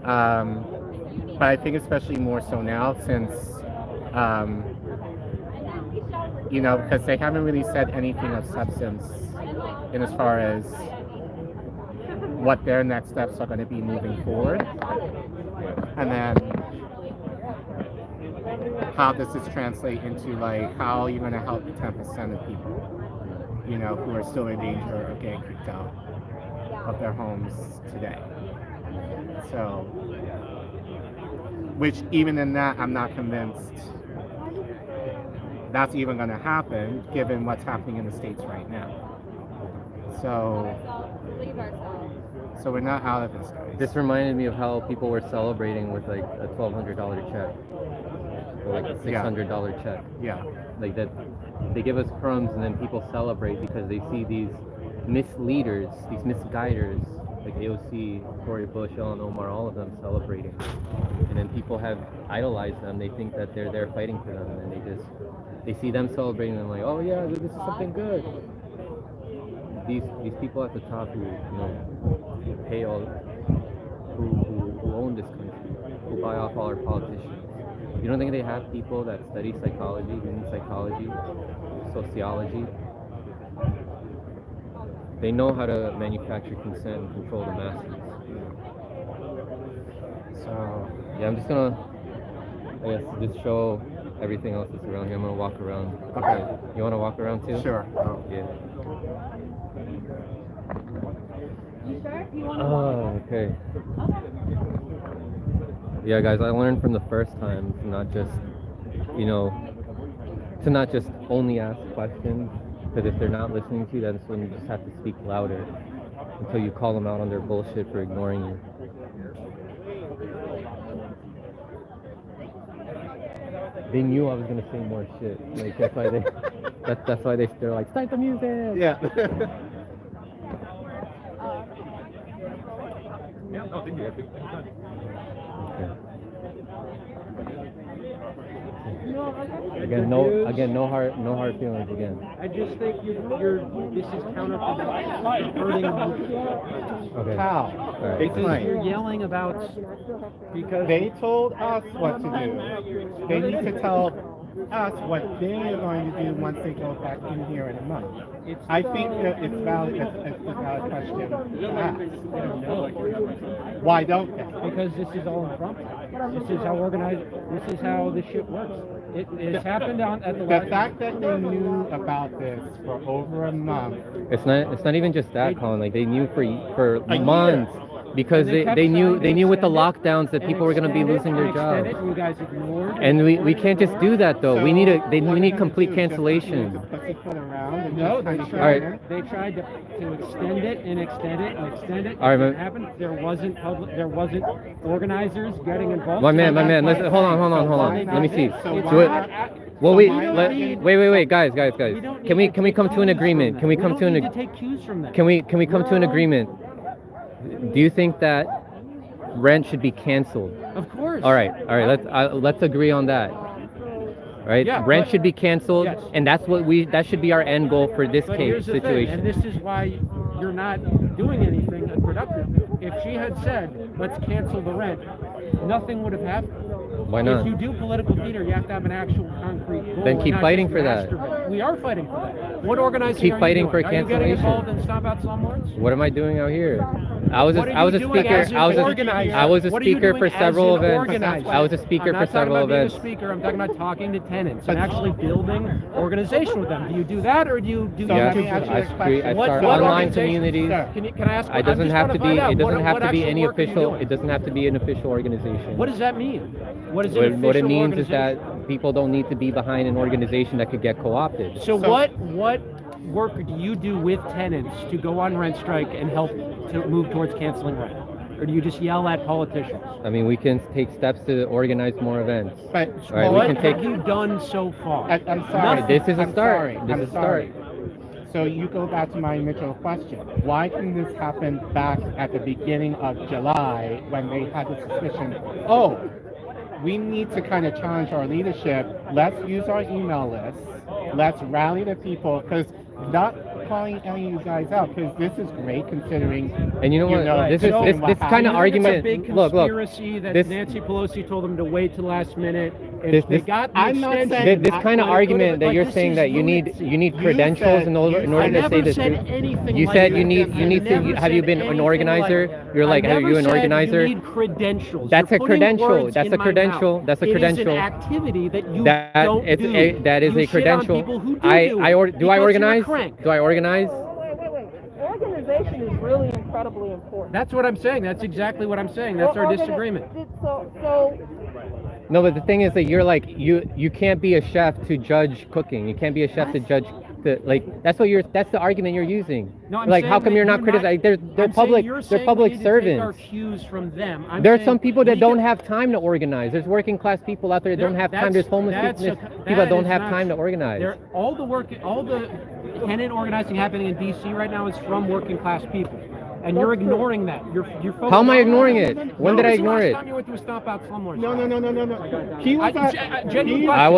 S7: But I think especially more so now since, because they haven't really said anything of substance in as far as what their next steps are going to be moving forward. And then how does this translate into like how are you going to help the 10% of people, who are still in danger of getting kicked out of their homes today. So, which even in that, I'm not convinced that's even going to happen given what's happening in the States right now. So we're not out of this, guys.
S1: This reminded me of how people were celebrating with like a $1,200 check or like a $600 check.
S7: Yeah.
S1: Like that, they give us crumbs and then people celebrate because they see these misleaders, these misguiders, like AOC, Cory Bush, Ellen Omar, all of them celebrating. And then people have idolized them. They think that they're there fighting for them, and then they see them celebrating and like, oh yeah, this is something good. These people at the top who pay all, who own this country, who buy off all our politicians. You don't think they have people that study psychology, human psychology, sociology? They know how to manufacture consent and control the masses. So yeah, I'm just gonna, I guess, just show everything else that's around here. I'm gonna walk around.
S7: Okay.
S1: You wanna walk around too?
S7: Sure.
S1: Yeah.
S4: You sure? You want to
S1: Oh, okay. Yeah, guys, I learned from the first time to not just, to not just only ask questions, because if they're not listening to you, that's when you just have to speak louder until you call them out on their bullshit for ignoring you. They knew I was gonna say more shit. Like that's why they're like, start the music.
S7: Yeah.
S8: Yeah, no, thank you.
S1: Okay. Again, no hard feelings again.
S9: I just think this is counterproductive. Hurting
S1: Okay.
S7: How?
S1: Right.
S7: Explain.
S9: You're yelling about because
S7: They told us what to do. They need to tell us what they are going to do once they go back in here in a month. I think that it's valid. It's a valid question to ask. Why don't they?
S9: because this is all impromptu. This is how organized. This is how this shit works. It's happened at the
S7: The
S9: last.
S7: fact that they knew about this for over a month.
S1: It's not even just that, Colin. Like they knew for
S7: A
S1: months because
S9: And they kept
S1: they knew
S9: saying
S1: with the
S9: extend it,
S1: lockdowns that
S9: and
S1: people were going to be
S9: extend it,
S1: losing their
S9: and extend
S1: jobs.
S9: it, You guys ignored.
S1: And we can't just do that though. We need
S7: So,
S1: they
S7: what
S1: need
S7: are
S1: complete
S7: they gonna do? Just
S1: cancellation.
S7: Just pussyfoot around and
S9: No,
S7: just
S9: they
S7: kind of
S9: tried.
S1: All
S9: They tried to extend it and extend it and extend it.
S1: All right,
S9: It
S1: man.
S9: didn't happen. There wasn't organizers getting involved.
S1: My man. Listen, hold on. Let me see.
S7: So
S1: Do it.
S7: why-
S1: Well,
S7: so
S1: wait,
S7: why
S1: let,
S7: not-
S1: wait, guys.
S9: We don't
S1: Can
S9: need
S1: we come to an agreement? Can we come to
S9: We
S1: an
S9: don't need to take cues from them.
S1: Can we come to an agreement? Do you think that rent should be canceled?
S9: Of course.
S1: All right. Let's agree on that. Right?
S9: Yeah,
S1: Rent
S9: but-
S1: should be canceled,
S9: Yes.
S1: and that should be our end goal for this
S9: But
S1: case
S9: here's the thing,
S1: situation.
S9: and this is why you're not doing anything productive. If she had said, let's cancel the rent, nothing would have happened.
S1: Why not?
S9: If you do political theater, you have to have an actual concrete goal.
S1: Then
S9: and
S1: keep
S9: not
S1: fighting
S9: just
S1: for that.
S9: masturbate. We are fighting for that. What organizing
S1: Keep
S9: are
S1: fighting
S9: you
S1: for
S9: doing? Are you getting
S1: cancellation.
S9: involved in Stop Out Slumlords?
S1: What am I doing out here? I was
S9: What
S1: a,
S9: are
S1: I was
S9: you
S1: a
S9: doing
S1: speaker.
S9: as an
S1: I
S9: organizer?
S1: was a
S9: What are you
S1: speaker
S9: doing
S1: for
S9: as
S1: several
S9: an
S1: events.
S9: organizer?
S1: I was a speaker
S9: I'm
S1: for
S9: not talking
S1: several
S9: about being
S1: events.
S9: a speaker. I'm talking about talking to tenants and actually building organization with them. Do you do that, or do you do
S1: Yeah,
S9: YouTube
S1: I,
S9: videos?
S1: I
S9: What
S1: start online
S9: organization-
S1: communities.
S9: Can I ask?
S1: It doesn't have to be. It doesn't have to be any
S9: What
S1: official. It doesn't have to be an official organization.
S9: What does that mean? What is an
S1: What
S9: official
S1: it means is
S9: organization?
S1: that people don't need to be behind an organization that could get co-opted.
S9: So what work do you do with tenants to go on rent strike and help to move towards canceling rent? Or do you just yell at politicians?
S1: I mean, we can take steps to organize more events.
S7: But
S1: All right,
S9: What
S1: we can take.
S9: have you done so far?
S7: I'm sorry.
S1: This is a
S7: I'm
S1: start.
S7: sorry.
S1: This
S7: I'm
S1: is a start.
S7: sorry. So you go back to my initial question. Why didn't this happen back at the beginning of July when they had the suspicion, oh, we need to kind of challenge our leadership. Let's use our email list. Let's rally the people, because not calling any of you guys out, because this is great considering.
S1: And you know what? This is
S7: what
S1: this kind of
S7: happened.
S1: argument.
S9: It's a big
S1: Look,
S9: conspiracy that
S1: this-
S9: Nancy Pelosi told them to wait till the last minute. If they got the
S7: I'm not
S9: extension,
S7: saying-
S1: This kind of
S7: I-
S1: argument that
S7: like,
S1: you're
S7: this
S1: saying
S7: is
S1: that you need credentials in order
S7: I
S1: to say
S9: never
S1: this.
S9: said anything
S1: You
S9: like
S1: said
S9: that.
S1: you need
S9: I
S1: to.
S9: never
S1: Have you
S9: said
S1: been an
S9: anything
S1: organizer?
S9: like that.
S1: You're like,
S9: I
S1: are
S9: never
S1: you an
S9: said
S1: organizer?
S9: You need credentials.
S1: That's
S9: You're
S1: a
S9: putting
S1: credential.
S9: words
S1: That's
S9: in
S1: a
S9: my
S1: credential.
S9: mouth.
S1: That's a
S9: It is
S1: credential.
S9: an activity that you
S1: That
S9: don't
S1: is
S9: do.
S1: that is
S9: You
S1: a
S9: shit on
S1: credential.
S9: people who do
S1: Do I
S9: because you're a
S1: organize?
S9: crank.
S1: Do I organize?
S3: Wait. Organization is really incredibly important.
S9: That's what I'm saying. That's exactly what I'm saying. That's our
S3: Organi-
S9: disagreement.
S3: So
S1: No, but the thing is that you're like you can't be a chef to judge cooking. You can't be a chef to judge that's the argument you're using.
S9: No, I'm
S1: like
S9: saying
S1: how come
S9: that
S1: you're not criticizing? They're
S9: I'm saying
S1: public
S9: you're
S1: they're
S9: saying
S1: public
S9: we need to take our
S1: servants.
S9: cues from them. I'm
S1: There are
S9: saying
S1: some people that
S9: we
S1: don't
S9: can-
S1: have time to organize. There's working class people out there that don't have time. There's homeless people that don't have time to organize.
S9: All the tenant organizing happening in DC right now is from working class people. And you're ignoring that. You're focusing
S1: How am I
S9: on-
S1: ignoring it? When did I ignore it?
S9: Last time you went to a Stop Out Slumlords?
S7: No. He was
S1: I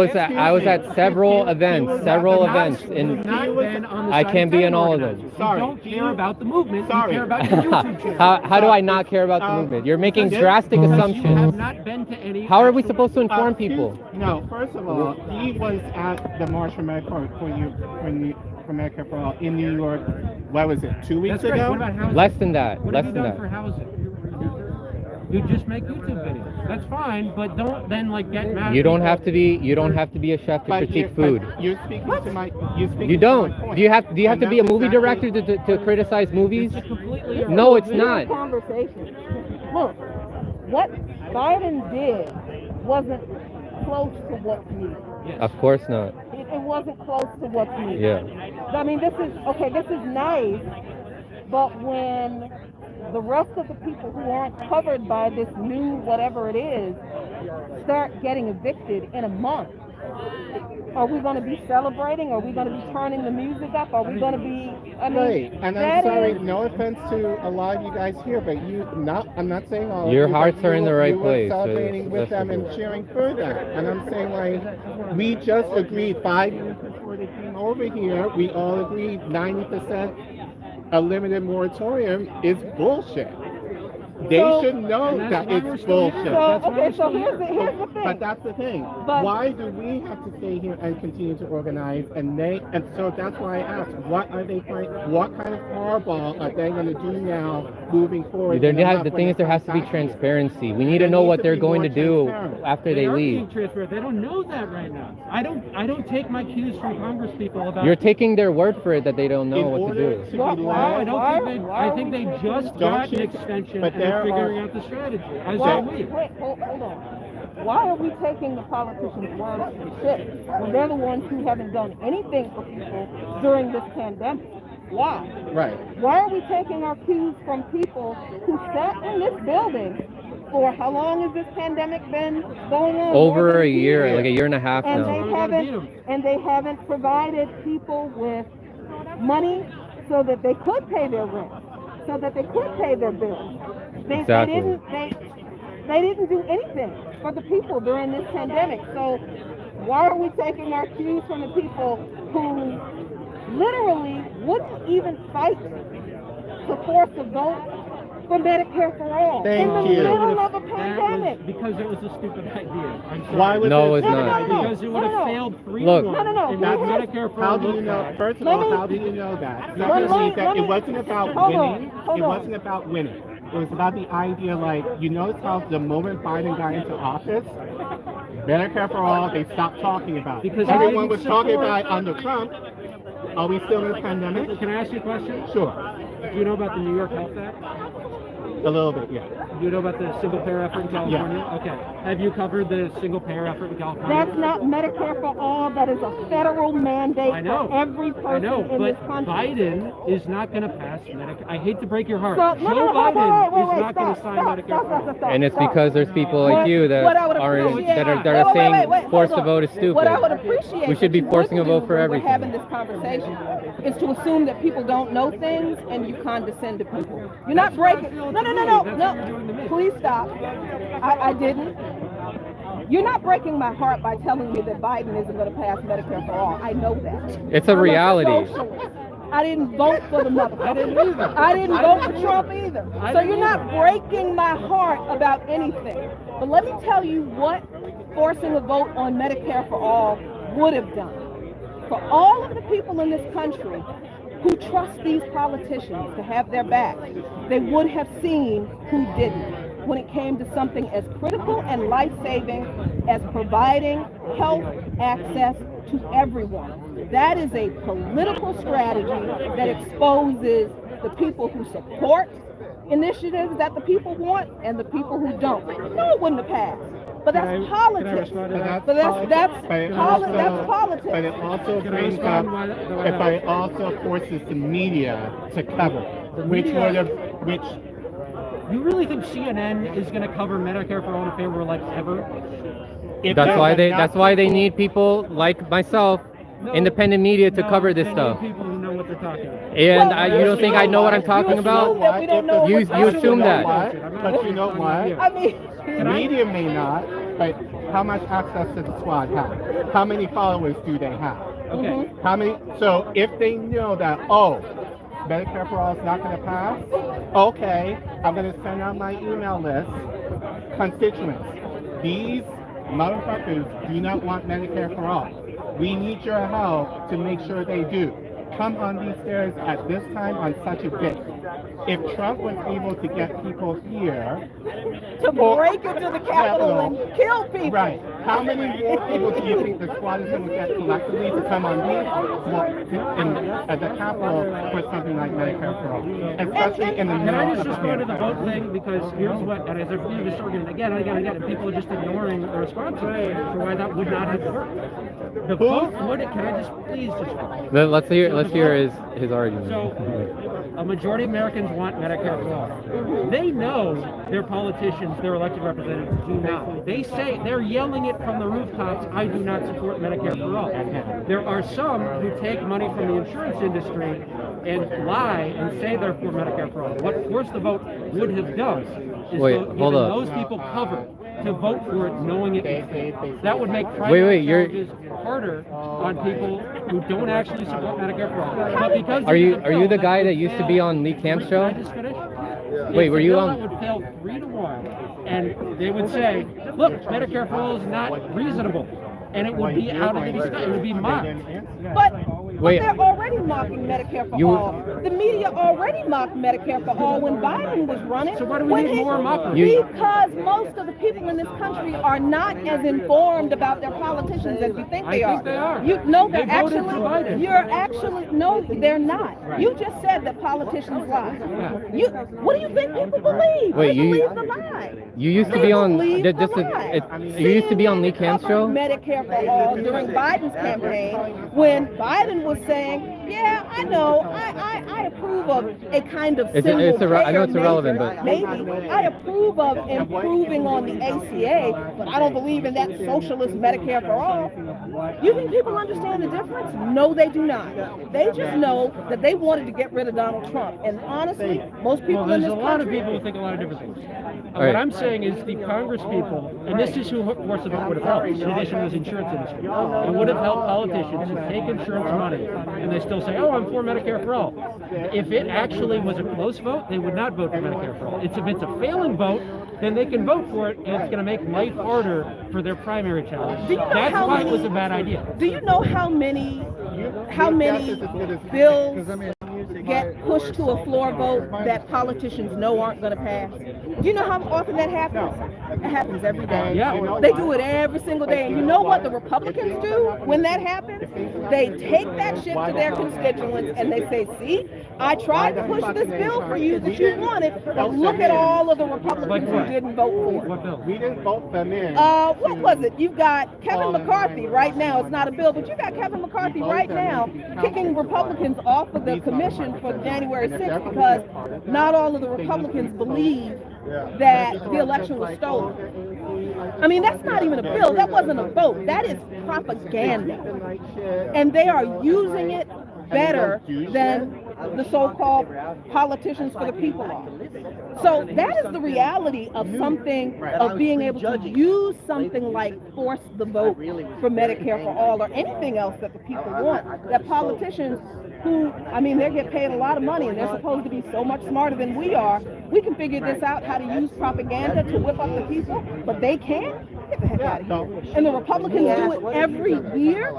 S1: was at several events, and I can't be in all of them.
S9: You don't care about the movement. You care about your YouTube channel.
S1: How do I not care about the movement? You're making drastic
S9: You have
S1: assumptions.
S9: not been to any.
S1: How are we supposed to inform people?
S7: No, first of all, he was at the March for America for America for All in New York. What was it? 2 weeks
S9: That's great.
S7: ago?
S9: What about housing?
S1: Less than that.
S9: What
S1: Less
S9: have you
S1: than
S9: done for
S1: that.
S9: housing? You just make YouTube videos. That's fine, but don't then get mad.
S1: You
S9: at
S1: don't
S9: people.
S1: have to be. You don't have to be a chef to critique food.
S7: You're speaking to my.
S1: You don't. Do you have to be a movie director to criticize movies? No, it's not.
S3: Conversation. Look, what Biden did wasn't close to what's needed.
S1: Of course not.
S3: It wasn't close to what's needed.
S1: Yeah.
S3: I mean, this is nice, but when the rest of the people who aren't covered by this new whatever it is start getting evicted in a month, are we going to be celebrating? Are we going to be turning the music up? Are we going to be? I mean,
S7: Right, and I'm
S3: that
S7: sorry.
S3: is-
S7: No offense to a lot of you guys here, but I'm not saying all. of
S1: Your
S7: you, but
S1: hearts are in the right
S7: you were
S1: place.
S7: Celebrating with them and cheering for them, and I'm saying we just agreed 5 minutes before they came over here. We all agreed 90% a limited moratorium is bullshit. They
S3: So-
S7: should know that it's bullshit.
S3: So here's the thing.
S7: But that's the thing.
S3: But-
S7: Why do we have to stay here and continue to organize? And so that's why I asked, what are they trying? What kind of hardball are they going to do now, moving forward?
S1: The thing is, there has to be transparency. We need to know what they're going to do after they
S9: are
S1: leave.
S9: being transparent. They don't know that right now. I don't take my cues from Congress people about.
S1: You're taking their word for it that they don't know
S7: In
S1: what to
S7: order
S1: do.
S7: to be
S9: No, I don't
S3: Why-
S9: think they.
S3: why
S9: I
S3: are
S9: think
S3: we
S9: they
S3: taking-
S9: just
S7: Don't
S9: got an
S7: you-
S9: extension
S7: but
S9: and
S7: there
S9: they're figuring
S7: are-
S9: out the strategy. As
S3: Why,
S9: are we.
S3: wait, hold on. Why are we taking the politicians' words for shit when they're the ones who haven't done anything for people during this pandemic? Why?
S7: Right.
S3: Why are we taking our cues from people who sat in this building for how long has this pandemic been going on? More
S1: Over
S3: than
S1: a year, like a year and a half
S3: and
S1: now.
S3: they haven't provided people with money so that they could pay their rent, so that they could pay their bills.
S1: Exactly.
S3: They didn't do anything for the people during this pandemic. So why are we taking our cues from the people who literally wouldn't even fight to force a vote for Medicare for all
S7: Thank
S3: in the
S7: you.
S3: middle of a
S9: That
S3: pandemic.
S9: was because it was a stupid idea. I'm sorry.
S7: Why was
S1: No,
S7: it?
S1: it's not.
S9: Because it would have failed 3
S1: Look.
S9: to 1.
S3: No, no, no.
S9: And
S3: That's-
S9: Medicare for
S7: How
S9: all
S7: do you
S9: looked
S7: know?
S9: at.
S7: First of
S3: Let
S7: all,
S3: me-
S7: how do you know that?
S3: Let
S7: Secondly,
S3: me-
S7: that it wasn't about
S3: hold on,
S7: winning.
S3: hold
S7: It
S3: on.
S7: wasn't about winning. It was about the idea, like, you notice how the moment Biden got into office, Medicare for all, they stopped talking about it.
S9: Because they
S7: Everyone
S9: didn't
S7: was talking
S9: support-
S7: about it under Trump. Are we still in a pandemic?
S9: Can I ask you a question?
S7: Sure.
S9: Do you know about the New York Health Act?
S7: A little bit, yeah.
S9: Do you know about the single payer effort in California? Okay. Have you covered the single payer effort in California?
S3: That's not Medicare for all. That is a federal mandate
S9: I know.
S3: for every person
S9: I know,
S3: in
S9: but
S3: this country.
S9: Biden is not going to pass Medicare. I hate to break your heart.
S3: So,
S9: Joe Biden is not going to sign Medicare for all.
S1: And it's because there's people like you that
S3: What I would
S1: aren't
S3: appreciate-
S1: that are
S3: Wait,
S1: saying
S3: hold
S1: forced to
S3: on.
S1: vote is stupid.
S3: What I would appreciate
S1: We should be
S3: that you
S1: forcing a
S3: wouldn't
S1: vote for
S3: do when
S1: everything.
S3: We're having this conversation is to assume that people don't know things and you condescend to people. You're not breaking. No. Please stop. I didn't. You're not breaking my heart by telling me that Biden isn't going to pass Medicare for all. I know that.
S1: It's a reality.
S3: Socialist. I didn't vote for the motherfucker.
S9: I didn't either.
S3: I didn't vote for Trump either.
S9: I
S3: So
S9: didn't
S3: you're not
S9: either.
S3: breaking my heart about anything. But let me tell you what forcing a vote on Medicare for all would have done. For all of the people in this country who trust these politicians to have their back, they would have seen who didn't when it came to something as critical and life-saving as providing health access to everyone. That is a political strategy that exposes the people who support initiatives that the people want and the people who don't. No, it wouldn't have passed. But that's
S9: Can I
S3: politics.
S9: respond to that?
S3: But that's
S7: But it
S3: politics.
S7: But it also
S9: Can I
S7: brings up,
S9: respond why that-
S7: if I also forces the media to cover,
S9: The
S7: which
S9: media-
S7: would have, which,
S9: You really think CNN is going to cover Medicare for all in favor like ever?
S7: if
S1: That's
S7: there's
S1: why they
S7: enough
S1: that's why they
S7: people-
S1: need people like myself,
S9: No,
S1: independent media to
S9: no,
S1: cover this
S9: they need
S1: stuff.
S9: People who know what they're talking about.
S1: And
S3: Well,
S1: you don't think I know what I'm talking
S3: you
S1: about?
S3: assume that we don't know
S1: You-
S3: what's
S1: you
S3: happening.
S1: assume that.
S7: But you know what?
S3: I mean,
S7: Media may not, but how much access does the squad have? How many followers do they have?
S9: Okay.
S7: How many? So if they know that, oh, Medicare for all is not going to pass, okay, I'm going to send out my email list, constituents. These motherfuckers do not want Medicare for all. We need your help to make sure they do. Come on these stairs at this time on such a date. If Trump was able to get people here
S3: to break into the Capitol and kill people.
S7: right, how many more people do you think the squad is going to get collectively to come on these at the Capitol for something like Medicare for all, especially in the
S9: Can I
S7: middle
S9: just
S7: of
S9: respond to the
S7: pandemic?
S9: vote thing? Because here's what, and as I've viewed this argument again and again and again, and people are just ignoring the response for why that would not have worked. The vote would, can I just please just...
S1: Let's hear his argument.
S9: So, a majority of Americans want Medicare for all. They know their politicians, their elected representatives do not. They say, they're yelling it from the rooftops, I do not support Medicare for all. There are some who take money from the insurance industry and lie and say they're for Medicare for all. What Force the Vote would have done is
S1: Wait,
S9: given
S1: hold up.
S9: those people cover to vote for it knowing it was fake. That would make
S1: Wait,
S9: primary
S1: you're-
S9: challenges harder on people who don't actually support Medicare for all. But because
S1: Are you the guy that used to be on Lee Camp's show?
S9: Can I just finish?
S1: Wait, were you
S9: Bill
S1: on?
S9: that would fail 3 to 1, and they would say, look, Medicare for all is not reasonable, and it would be out of the discussion, it would be mocked.
S3: But
S1: Wait.
S3: they're already mocking Medicare for
S1: You-
S3: all. The media already mocked Medicare for all when Biden was running.
S9: So why do we
S3: When
S9: need
S3: he-
S9: more mockery?
S3: Because most of the people in this country are not as informed about their politicians as you think
S9: I
S3: they are.
S9: think they are.
S3: You know, they're
S9: They voted
S3: actually.
S9: for Biden.
S3: You're actually no, they're not. You just said that politicians lie. What do you think people believe?
S1: Wait,
S3: they
S1: you-
S3: believe the lie.
S1: You used to
S3: They
S1: be on.
S3: believe
S1: This
S3: the
S1: is.
S3: lie.
S1: You used to be on Lee Camp's show.
S3: Medicare for all during Biden's campaign when Biden was saying, yeah, I know, I approve of a kind of
S1: It's-
S3: single
S1: it's irre- I know it's
S3: payer
S1: irrelevant,
S3: measure.
S1: but-
S3: maybe I approve of improving on the ACA, but I don't believe in that socialist Medicare for all. You think people understand the difference? No, they do not. They just know that they wanted to get rid of Donald Trump, and honestly, most people
S9: Well,
S3: in
S9: there's
S3: this
S9: a lot of
S3: country.
S9: people who think a lot of different things.
S1: All right.
S9: What I'm saying is the Congress people, and this is who Force the Vote would have helped, in addition to those in insurance industry. It would have helped politicians who take insurance money and they still say, oh, I'm for Medicare for all. If it actually was a close vote, they would not vote for Medicare for all. If it's a failing vote, then they can vote for it, and it's going to make life harder for their primary challenge. That's why it was a bad idea.
S3: Do you know how many bills get pushed to a floor vote that politicians know aren't going to pass? Do you know how often that happens? It happens every day.
S9: Yeah.
S3: They do it every single day. And you know what the Republicans do when that happens? They take that shit to their constituents and they say, see, I tried to push this bill for you that you wanted, but look at all of the Republicans who didn't vote for it.
S9: What bill?
S7: We didn't vote them in.
S3: What was it? You've got Kevin McCarthy right now. It's not a bill, but you got Kevin McCarthy right now kicking Republicans off of the commission for January 6th because not all of the Republicans believe that the election was stolen. I mean, that's not even a bill. That wasn't a vote. That is propaganda. And they are using it better than the so-called politicians for the people are. So that is the reality of something, of being able to use something like force the vote for Medicare for all or anything else that the people want. That politicians who, I mean, they get paid a lot of money and they're supposed to be so much smarter than we are. We can figure this out, how to use propaganda to whip up the people, but they can't? Get the heck out of here. And the Republicans do it every year.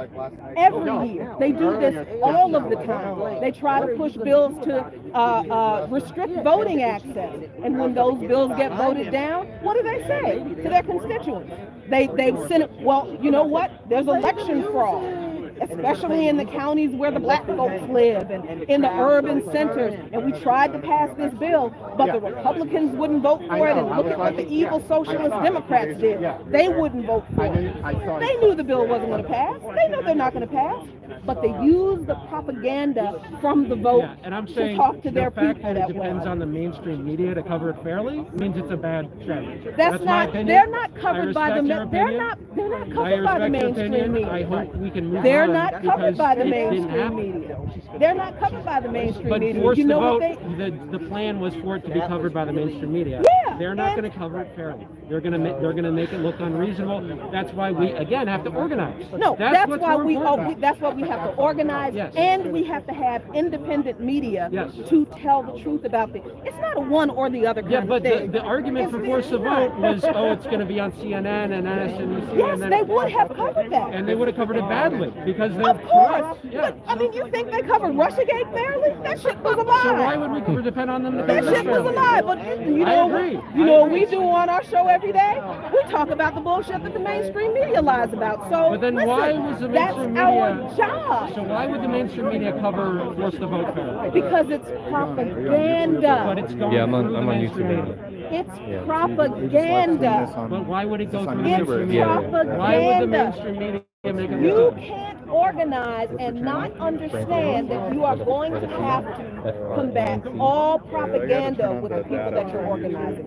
S3: Every year. They do this all of the time. They try to push bills to restrict voting access. And when those bills get voted down, what do they say to their constituents? They send it, well, you know what? There's election fraud, especially in the counties where the black folks live and in the urban centers. And we tried to pass this bill, but the Republicans wouldn't vote for it. And look at what the evil socialist Democrats did. They wouldn't vote for it. They knew the bill wasn't going to pass. They know they're not going to pass. But they use the propaganda from the vote to talk to their people that way.
S9: The fact that it depends on the mainstream media to cover it fairly means it's a bad strategy.
S3: That's not. They're not covered by the. They're not covered by the mainstream media.
S9: I hope we can move
S3: They're
S9: on
S3: not covered by the
S9: because it didn't
S3: mainstream
S9: happen.
S3: media. They're not covered by the mainstream
S9: But
S3: media.
S9: force
S3: You know
S9: the
S3: what
S9: vote,
S3: they?
S9: the plan was for it to be covered by the mainstream media.
S3: Yeah,
S9: They're not going to cover it fairly. They're going to make it look unreasonable. That's why we again have to organize.
S3: No, that's
S9: what's
S3: why
S9: more
S3: we.
S9: important.
S3: That's why we have to organize,
S9: Yes.
S3: and we have to have independent media
S9: Yes.
S3: to tell the truth about things. It's not a one or the other kind
S9: Yeah,
S3: of
S9: but
S3: thing.
S9: the argument for force the vote was, oh, it's going to be on CNN and MSNBC.
S3: Yes,
S9: and then,
S3: they would have covered that.
S9: And they would have covered it badly because they're.
S3: Of course.
S9: Yeah.
S3: But, I mean, you think they covered Russiagate fairly? That shit was a lie.
S9: So why would we depend on them to
S3: That
S9: cover
S3: shit was a
S9: fairly?
S3: lie, but you
S9: I
S3: know,
S9: agree.
S3: you know what we do on our show every day? We talk about the bullshit that the mainstream media lies about. So
S9: But then
S3: listen,
S9: why was the
S3: that's
S9: mainstream
S3: our
S9: media?
S3: job.
S9: So why would the mainstream media cover force the vote fairly?
S3: Because it's propaganda.
S9: But it's going
S1: Yeah, I'm
S9: through
S1: on
S9: the
S1: YouTube
S9: mainstream
S1: now.
S9: media.
S3: It's propaganda.
S9: But why would it go through the
S3: It's
S9: mainstream media?
S3: propaganda.
S9: Why would the mainstream media make it
S3: You
S9: look good?
S3: can't organize and not understand that you are going to have to combat all propaganda with the people that you're organizing.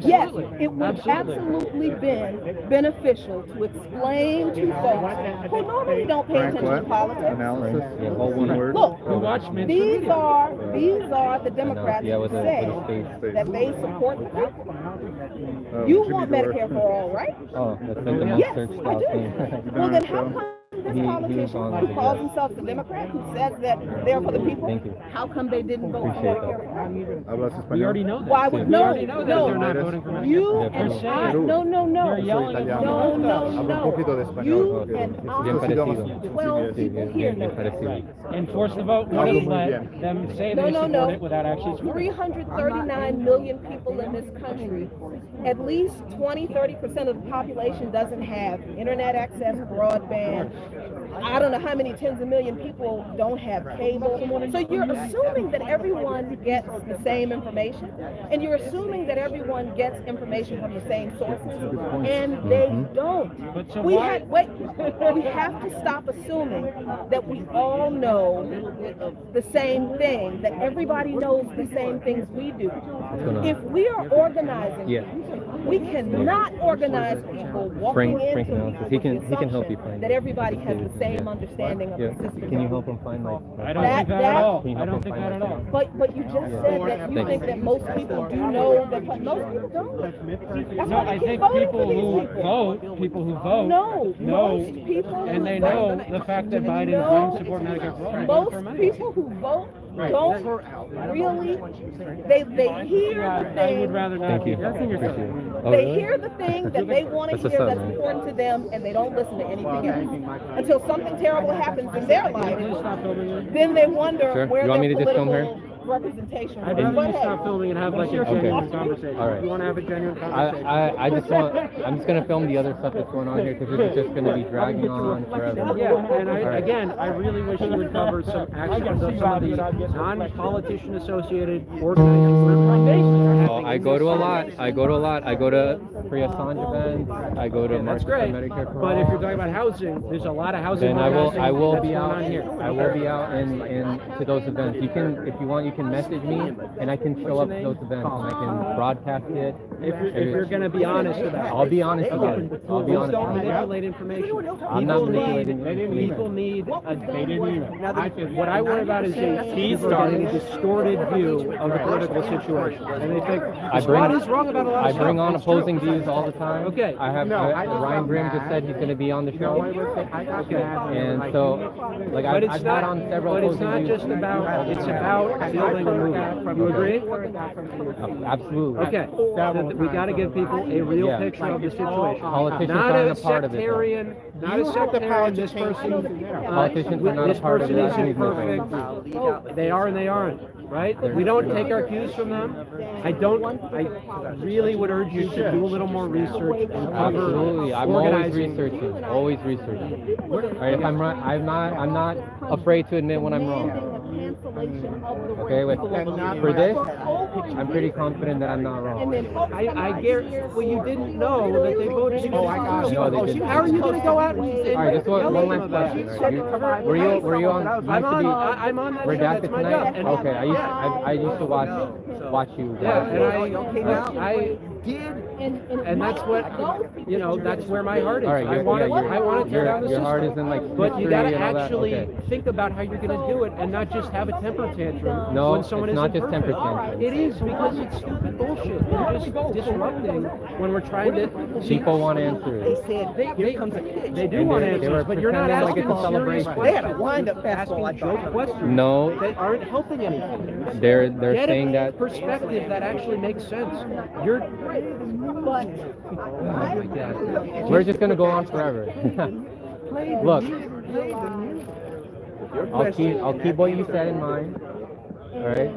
S3: Yes,
S9: Absolutely.
S3: it would absolutely been beneficial to explain to folks who normally don't pay attention to politics.
S10: Analysis. All one word.
S3: Look,
S9: Who watch mainstream
S3: these
S9: media?
S3: are the Democrats
S1: Yeah,
S3: who
S1: with a
S3: say
S1: space.
S3: that they support the people. You want Medicare for all, right?
S1: Oh, that's like the
S3: Yes,
S1: search
S3: I
S1: style
S3: do.
S1: thing.
S3: Well, then how come this
S1: He was
S3: politician
S1: on
S3: who calls himself a Democrat, who says that they're for the people,
S1: Thank you.
S3: how come they didn't vote for
S1: Appreciate
S3: Medicare for all?
S10: Hablas
S9: We
S10: español.
S9: already know that.
S3: Why would
S9: We
S3: no,
S9: already know that
S3: no,
S9: they're not voting for Medicare.
S3: you
S1: Yeah,
S3: and
S1: pero-
S3: I, no,
S9: They're yelling at
S10: italiano.
S3: no,
S10: Hablo un poquito de
S3: no,
S10: español.
S3: you
S10: porque
S3: and
S1: Bien
S3: I,
S1: parecido.
S3: 12
S1: Sí,
S3: people
S1: bien,
S3: here
S1: bien,
S3: know
S1: bien
S3: that.
S1: parecido.
S9: And force the vote would have let them say they support it without actually supporting it.
S3: 339 million people in this country. At least 20-30% of the population doesn't have internet access, broadband. I don't know how many tens of million people don't have cable. So you're assuming that everyone gets the same information, and you're assuming that everyone gets information from the same sources, and they don't.
S9: But so
S3: We
S9: why-
S3: we have to stop assuming that we all know the same thing, that everybody knows the same things we do. If we are organizing,
S1: Yeah.
S3: we cannot organize people walking
S1: Frank
S3: into
S1: analysis.
S3: people
S1: He can
S3: with the
S1: help you
S3: assumption
S1: find
S3: that
S1: it.
S3: everybody has the same understanding of the system.
S1: Can you help him find like?
S9: I don't think that at all. I don't think that at all.
S3: But you just said that you think that most people do know that most people don't. That's
S9: No,
S3: why they
S9: I
S3: keep
S9: think
S3: voting
S9: people
S3: for these
S9: who vote,
S3: No,
S9: know,
S3: most people
S9: and they
S3: who
S9: know
S3: vote
S9: the fact that Biden
S3: know-
S9: won't support Medicare for all. They vote for
S3: Most
S9: Medicare.
S3: people who vote
S9: Right.
S3: don't really. They hear the
S9: I
S3: thing.
S9: would rather not.
S1: Thank you.
S9: That's in your
S1: Appreciate it.
S9: thing.
S1: Oh,
S3: They
S1: really?
S3: hear the thing that they want to
S1: That's what's
S3: hear
S1: up,
S3: that's
S1: man.
S3: important to them, and they don't listen to anything else until something terrible happens in their life. Then they wonder
S1: Sure.
S3: where
S1: You want
S3: their
S1: me to just film
S3: political
S1: her?
S3: representation
S9: I'd
S3: was.
S9: rather
S3: But
S9: you
S3: hey,
S9: stop filming and have like a genuine conversation.
S1: All right.
S9: If you want to have a genuine conversation.
S1: I just want. I'm just gonna film the other stuff that's going on here because this is just gonna be dragging on forever.
S9: Yeah, and
S1: All right.
S9: again, I really wish you would cover some actions of some of the non-politician associated organizations.
S1: Oh, I go to a lot. I go to Free Assange events. I go to
S9: That's
S1: March for
S9: great.
S1: Medicare for
S9: But
S1: All.
S9: if you're talking about housing, there's a lot of housing.
S1: Then I will
S9: organizations
S1: be
S9: that's
S1: out.
S9: going on here.
S1: I will be out in to those events. You can, if you want, you can message me and I can show up to those events and I can broadcast it.
S9: If you're going to be honest about it.
S1: I'll be honest about it. I'll be honest
S9: Don't
S1: about it.
S9: manipulate information.
S1: I'm not manipulating information.
S9: People need what I worry about is people are getting a distorted view of the political situation. And they think, what is wrong about a lot of
S1: I
S9: stuff?
S1: bring on
S9: It's
S1: opposing
S9: true.
S1: views all the time.
S9: Okay.
S1: I have Ryan Grimm just said he's going to be on the show. And so, like,
S9: But
S1: I've had on several
S9: but it's
S1: opposing
S9: not
S1: views.
S9: just about, it's about building a movement. You agree?
S1: Absolutely.
S9: Okay, so we got to give people a real
S1: Yeah.
S9: picture of the situation.
S1: Politicians
S9: Not
S1: aren't
S9: a
S1: a part of it, though.
S9: sectarian, not a sectarian, this person,
S1: Politicians are not a
S9: this
S1: part of
S9: person
S1: it.
S9: isn't perfect. They are and they aren't, right? We don't take our cues from them. I really would urge you to do a little more research and cover.
S1: Absolutely. I'm always
S9: organizing.
S1: researching. Always researching. All right, if I'm right, I'm not afraid to admit when I'm wrong. Okay, for this, I'm pretty confident that I'm not wrong.
S9: I guarantee. Well, you didn't know that they voted against you.
S1: No, they didn't.
S9: How are you going to go out and
S1: All right, just one last question. All right, were you on?
S9: I'm on that show.
S1: Redacted
S9: That's my
S1: tonight?
S9: job. And
S1: Okay, I used to watch you.
S9: Yeah, and I did, and that's what that's where my heart is.
S1: All right,
S9: I want to tear down the
S1: your
S9: system.
S1: heart is in like
S9: But you
S1: history
S9: got to
S1: and all that?
S9: actually
S1: Okay.
S9: think about how you're going to do it, and not just have a temper tantrum
S1: No,
S9: when someone
S1: it's not
S9: isn't
S1: just temper
S9: perfect.
S1: tantrums.
S9: It is because it's stupid bullshit. You're just disrupting when we're trying to.
S1: People want answers.
S9: They do want
S1: they were
S9: answers, but you're not
S1: pretending like
S9: asking
S1: it's a
S9: serious
S1: celebration.
S9: questions. They had a wind-up festival like joke questions.
S1: No,
S9: That aren't helping anything.
S1: they're
S9: Get
S1: saying
S9: a
S1: that.
S9: perspective that actually makes sense. You're
S1: We're just gonna go on forever. Look, I'll keep what you said in mind. All right.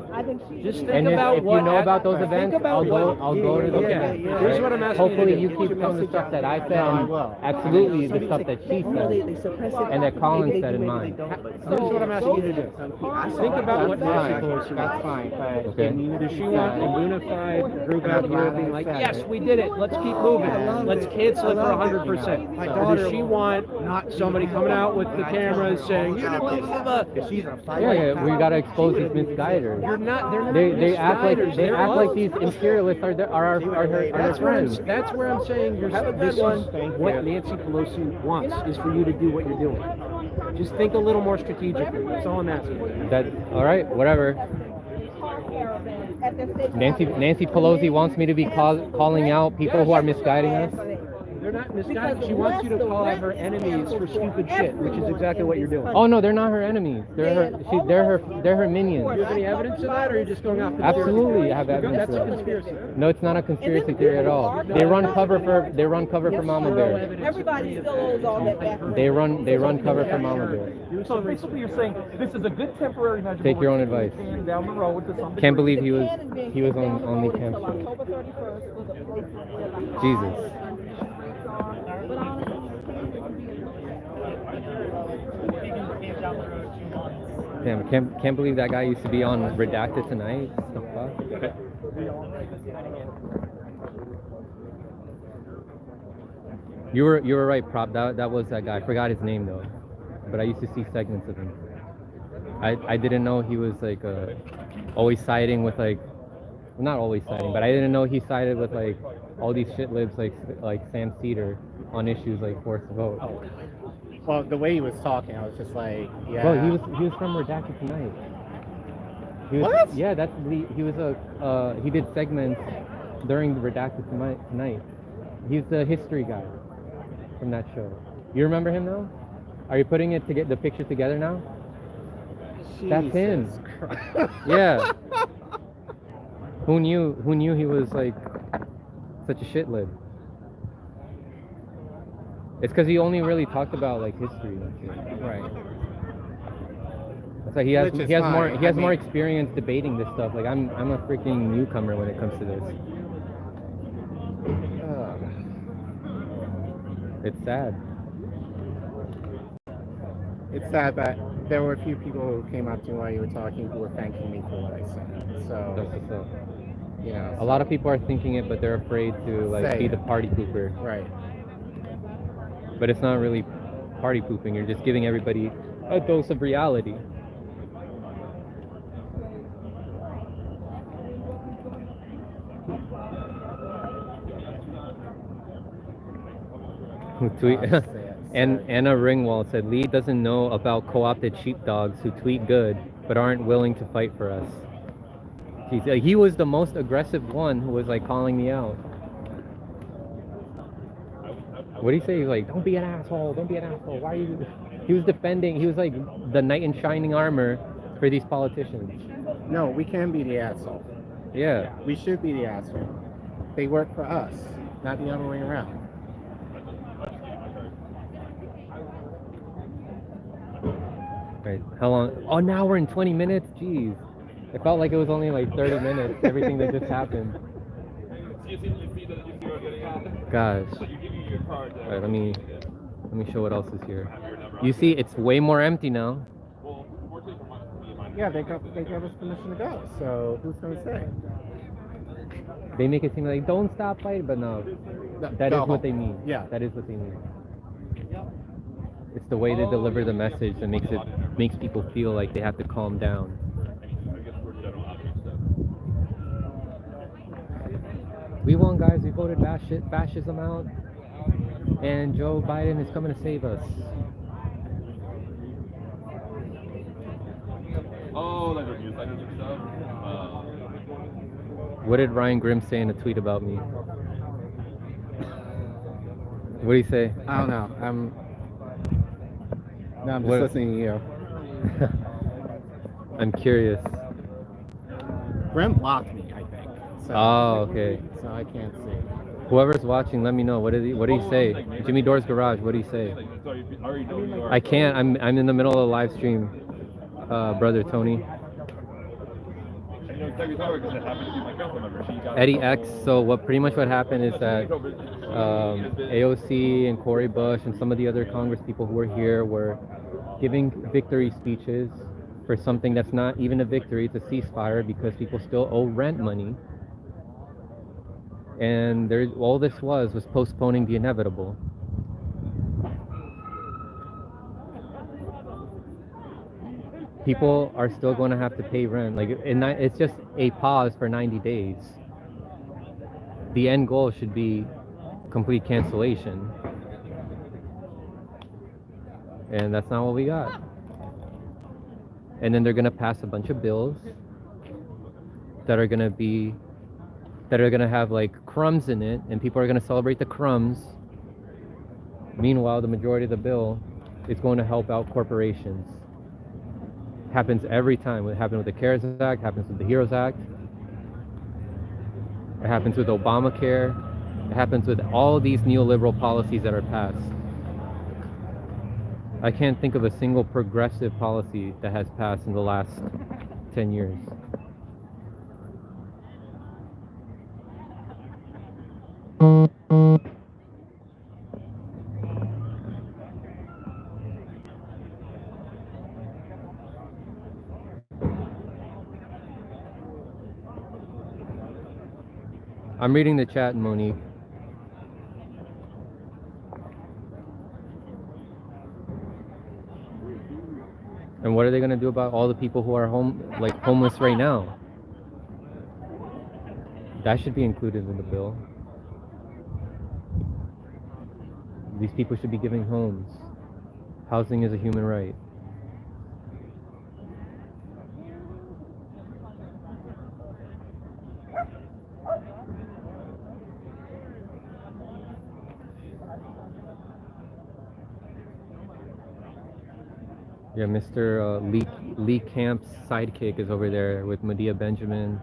S9: just think
S1: And
S9: about
S1: if
S9: what
S1: you know about those
S9: think
S1: events,
S9: about
S1: I'll go to those
S9: Okay,
S1: events.
S9: here's
S1: right?
S9: what I'm asking
S1: Hopefully
S9: you to
S1: you
S9: do.
S1: keep telling the stuff that I said and absolutely the stuff that she said and that Colin said in mine.
S9: Here's what I'm asking you to do. Think about what Nancy Pelosi
S7: That's fine, but
S1: Okay.
S9: does she want a unified group out here being like, yes, we did it, let's keep moving, let's cancel it for 100%? Or does she want somebody coming out with the cameras saying, you didn't
S1: Yeah, we gotta expose these misguiders.
S9: they're not
S1: They act like
S9: misguiders,
S1: they
S9: they're
S1: act like
S9: us.
S1: these imperialists are their friends.
S9: That's where I'm saying this is what Nancy Pelosi wants, is for you to do what you're doing. Just think a little more strategically. That's all I'm asking.
S1: That all right, whatever. Nancy Pelosi wants me to be calling out people who are misguiding us.
S9: They're not misguided. She wants you to call out her enemies for stupid shit, which is exactly what you're doing.
S1: Oh no, they're not her enemies. They're her minions.
S9: Do you have any evidence of that, or are you just going off the
S1: Absolutely, I have evidence
S9: That's
S1: of
S9: a
S1: that.
S9: conspiracy.
S1: No, it's not a conspiracy theory at all. They run cover for Mama Bear.
S3: Everybody still owes all that back.
S1: They run cover for Mama Bear.
S14: So basically, you're saying this is a good temporary measure.
S1: Take your own advice.
S14: Down the road to some
S1: Can't
S14: degree.
S1: believe he was on the camp show. Jesus. Damn, can't believe that guy used to be on Redacted tonight. What the fuck? You were right, Prop. That was that guy. I forgot his name though, but I used to see segments of him. I didn't know he was like always siding with like, well, not always siding, but I didn't know he sided with like all these shit libs like Sam Cedar on issues like forced vote.
S7: Well, the way he was talking, I was just like, yeah.
S1: Bro, he was from Redacted Tonight.
S7: What?
S1: Yeah, he did segments during the Redacted Tonight. He's the history guy from that show. You remember him now? Are you putting it to get the picture together now? That's him.
S7: Jesus Christ.
S1: Yeah. Who knew he was like such a shitlib? It's because he only really talked about like history and shit.
S7: Right.
S1: That's like he has
S7: Which is
S1: more
S7: fine.
S1: more experience debating this stuff. Like I'm a freaking newcomer when it comes to this. It's sad.
S7: It's sad that there were a few people who came up to me while you were talking who were thanking me for what I said. So,
S1: That's what's up.
S7: you know.
S1: A lot of people are thinking it, but they're afraid to like
S7: Say
S1: be
S7: it.
S1: the party pooper.
S7: Right.
S1: But it's not really party pooping. You're just giving everybody a dose of reality. Who tweet? And Anna Ringwald said Lee doesn't know about co-opted sheepdogs who tweet good but aren't willing to fight for us. He was the most aggressive one who was like calling me out. What do you say? He's like, don't be an asshole, don't be an asshole. Why are you? He was defending. He was like the knight in shining armor for these politicians.
S7: No, we can be the asshole.
S1: Yeah.
S7: We should be the asshole. They work for us, not the other way around.
S1: Right. How long? Oh, now we're in 20 minutes. Jeez. It felt like it was only like 30 minutes. Everything that just happened. Gosh. All right. Let me show what else is here. You see, it's way more empty now.
S7: Yeah, they gave us permission to go. So who's gonna say?
S1: They make it seem like don't stop fighting, but no, that is what they mean.
S7: Yeah,
S1: that is what they mean. It's the way they deliver the message that makes people feel like they have to calm down. We won, guys. We voted fascism out, and Joe Biden is coming to save us.
S8: Oh, like reviews, like stuff.
S1: What did Ryan Grimm say in a tweet about me? What do you say?
S7: I don't know. I'm just listening to you.
S1: I'm curious.
S7: Brent blocked me, I think. So,
S1: oh, okay.
S7: So I can't see.
S1: Whoever's watching, let me know. What did he say? Jimmy Dore's Garage. What did he say? I can't. I'm in the middle of a live stream, brother Tony. Eddie X. So what happened is that AOC and Cory Bush and some of the other Congress people who were here were giving victory speeches for something that's not even a victory. It's a ceasefire because people still owe rent money. And all this was postponing the inevitable. People are still going to have to pay rent. Like it's just a pause for 90 days. The end goal should be complete cancellation. And that's not what we got. And then they're going to pass a bunch of bills that are going to have like crumbs in it, and people are going to celebrate the crumbs. Meanwhile, the majority of the bill is going to help out corporations. Happens every time. It happened with the CARES Act, happens with the HEROES Act. It happens with Obamacare. It happens with all these neoliberal policies that are passed. I can't think of a single progressive policy that has passed in the last 10 years. I'm reading the chat, Monique. And what are they going to do about all the people who are homeless right now? That should be included in the bill. These people should be given homes. Housing is a human right. Yeah, Mr. Lee Camp's sidekick is over there with Medea Benjamin.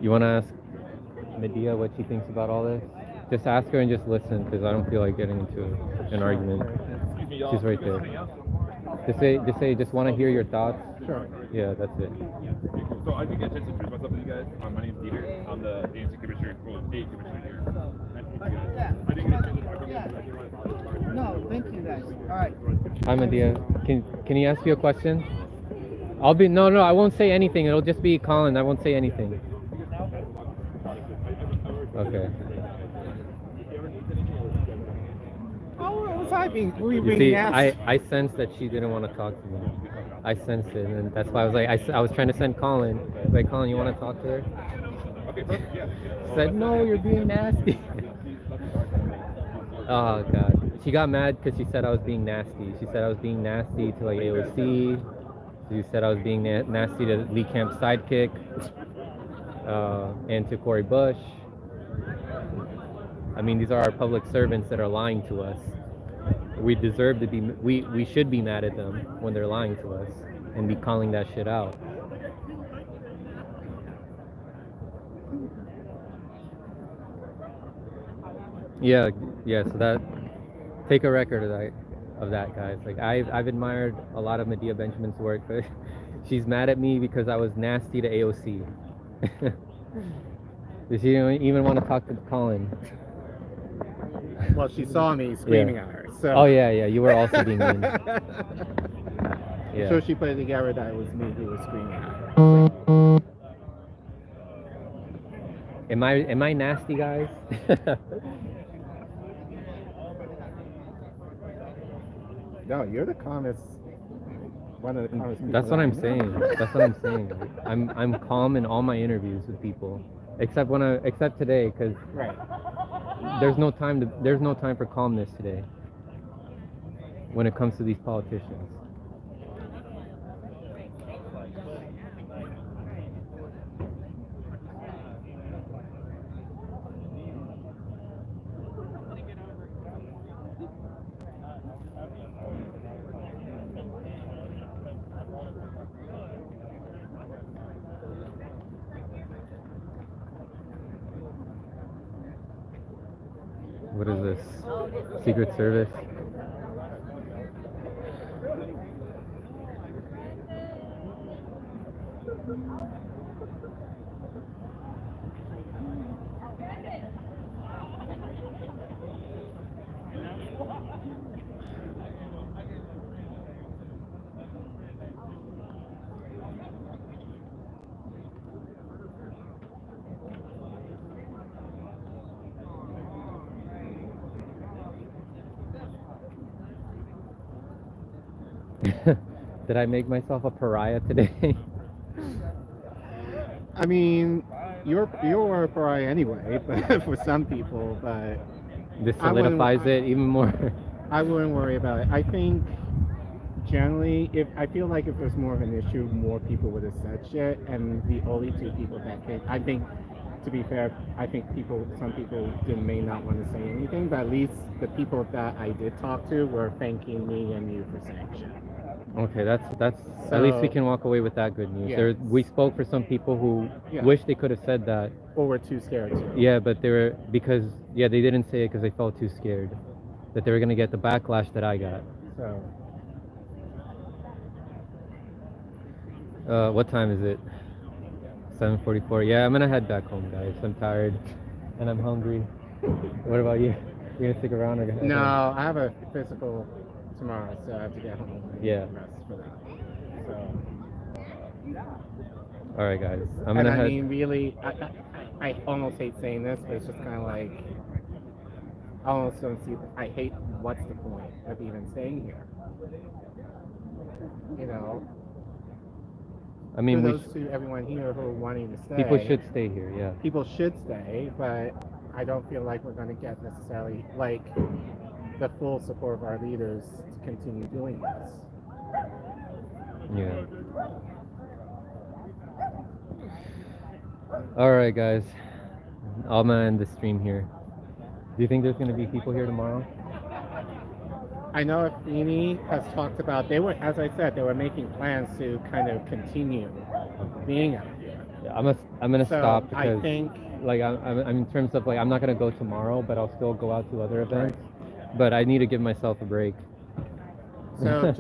S1: You want to ask Medea what she thinks about all this? Just ask her and just listen, because I don't feel like getting into an argument. She's right there. Just want to hear your thoughts.
S10: Sure.
S1: Yeah, that's it.
S8: So I didn't get a chance to introduce myself to you guys. My name's Peter. I'm the ANC commissioner, state commissioner here. Nice to meet you guys. I didn't get a chance to talk to you.
S13: No, thank you guys. All right.
S1: Hi, Medea. Can he ask you a question? No, I won't say anything. It'll just be Colin. I won't say anything. Okay.
S7: Oh, was I being? Were you
S1: You
S7: being
S1: see,
S7: nasty?
S1: I sensed that she didn't want to talk to me. I sensed it, and that's why I was like, I was trying to send Colin. Like, Colin, you want to talk to her?
S8: Okay, perfect. Yeah.
S1: Said, no, you're being nasty. Oh, God. She got mad because she said I was being nasty. She said I was being nasty to, like, AOC. She said I was being nasty to Lee Camp's sidekick. And to Cori Bush. I mean, these are our public servants that are lying to us. We deserve to be, we should be mad at them when they're lying to us and be calling that shit out. Yeah, so that, take a record of that, guys. Like, I've admired a lot of Medea Benjamin's work, but she's mad at me because I was nasty to AOC. Does she even want to talk to Colin?
S7: Well, she saw me screaming at her. So.
S1: Oh yeah, you were also being mean. Yeah.
S7: So she put it together that it was me who was screaming at her.
S1: Am I nasty, guys?
S7: No, you're the calmest. One of the calmest people.
S1: That's what
S7: I
S1: I'm
S7: know.
S1: saying. That's what I'm saying. Like, I'm calm in all my interviews with people, except today, because
S7: Right.
S1: there's no time for calmness today when it comes to these politicians. What is this? Secret Service? Did I make myself a pariah today?
S7: I mean, you're a pariah anyway, but for some people, but
S1: This solidifies it even more.
S7: I wouldn't worry about it. I think generally, I feel like if there's more of an issue, more people would have said shit, and the only two people that came, I think, to be fair, I think some people may not want to say anything, but at least the people that I did talk to were thanking me and you for saying shit.
S1: Okay, that's
S7: So,
S1: at least we can walk away with that good news.
S7: yeah.
S1: We spoke for some people who
S7: Yeah.
S1: wish they could have said that.
S7: Or were too scared to.
S1: Yeah, but they didn't say it because they felt too scared. that they were gonna get the backlash that I got.
S7: So,
S1: What time is it? 7:44. Yeah, I'm gonna head back home, guys. I'm tired and I'm hungry. What about you? You gonna stick around or gonna head
S7: no,
S1: home?
S7: I have a physical tomorrow, so I have to get home and
S1: Yeah.
S7: rest for that. So,
S1: All right, guys. I'm
S7: and
S1: gonna
S7: I
S1: head.
S7: mean, really, I almost hate saying this, but it's just kind of like, I almost don't see, I hate what's the point of even staying here? You know?
S1: I mean, we
S7: Kudos to everyone here who are wanting to stay.
S1: people should stay here. Yeah.
S7: People should stay, but I don't feel like we're going to get necessarily like the full support of our leaders to continue doing this.
S1: Yeah. All right, guys. I'm gonna end the stream here. Do you think there's gonna be people here tomorrow?
S7: I know Afeni has talked about, they were, as I said, they were making plans to kind of continue being out here.
S1: Yeah, I'm gonna
S7: So,
S1: stop
S7: I
S1: because,
S7: think-
S1: like, I'm in terms of like, I'm not gonna go tomorrow, but I'll still go out to other events. But I need to give myself a break.
S7: So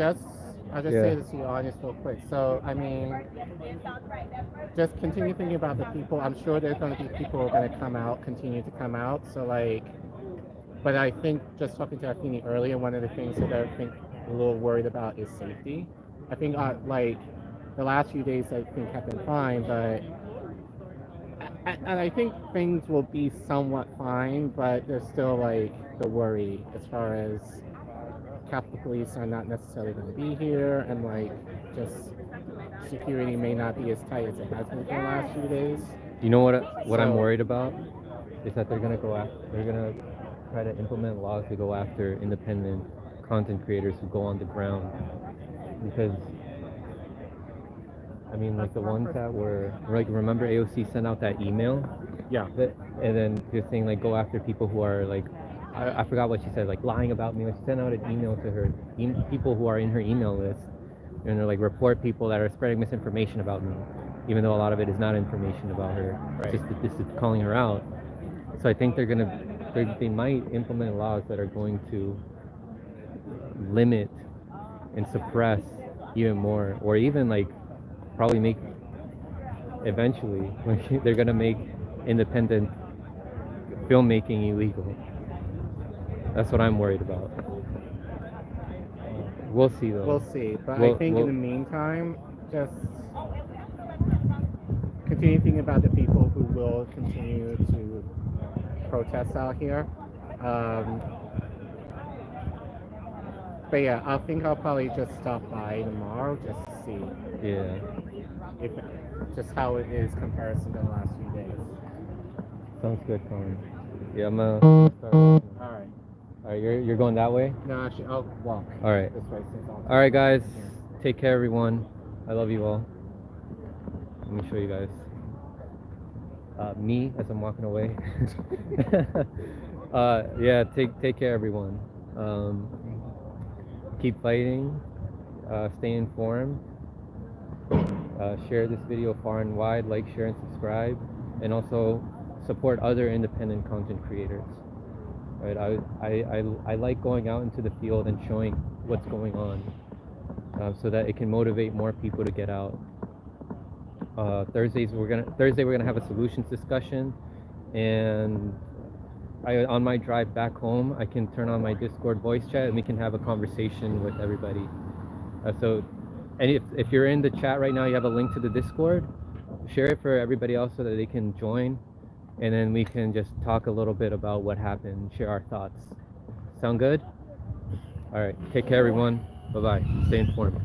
S7: I'll just
S1: Yeah.
S7: say this to you honest real quick. So, I mean, just continue thinking about the people. I'm sure there's going to be people who are going to come out, continue to come out. So, like, but I think just talking to Afeni earlier, one of the things that I think a little worried about is safety. I think, like, the last few days I think have been fine, but and I think things will be somewhat fine, but there's still, like, the worry as far as Capitol Police are not necessarily going to be here, and like just security may not be as tight as it has been for the last few days.
S1: You know what I'm
S7: So-
S1: worried about is that they're gonna try to implement laws to go after independent content creators who go on the ground, because I mean, like the ones that were like, remember AOC sent out that email?
S7: Yeah.
S1: And then you're saying like go after people who are like, I forgot what she said, like lying about me. Like she sent out an email to her people who are in her email list, and they're like report people that are spreading misinformation about me, even though a lot of it is not information about her.
S7: Right.
S1: Just calling her out. So I think they might implement laws that are going to limit and suppress even more, or even like probably make eventually they're gonna make independent filmmaking illegal. That's what I'm worried about. We'll see though.
S7: We'll see, but I think in the meantime, just continue thinking about the people who will continue to protest out here. But yeah, I think I'll probably just stop by tomorrow just to see.
S1: Yeah.
S7: If just how it is comparison to the last few days.
S1: Sounds good, Colin. Yeah, I'm gonna start walking.
S7: All right.
S1: All right, you're going that way?
S7: No, actually, I'll walk.
S1: All right.
S7: This way since I'll
S1: All right, guys. Take care, everyone. I love you all. Let me show you guys. Me as I'm walking away. Yeah. Take care, everyone. Keep fighting. Stay informed. Share this video far and wide. Like, share, and subscribe, and also support other independent content creators. Right? I like going out into the field and showing what's going on, so that it can motivate more people to get out. Thursday we're gonna have a solutions discussion, and on my drive back home I can turn on my Discord voice chat and we can have a conversation with everybody. And if you're in the chat right now, you have a link to the Discord. Share it for everybody else so that they can join, and then we can just talk a little bit about what happened, share our thoughts. Sound good? All right. Take care, everyone. Bye-bye. Stay informed.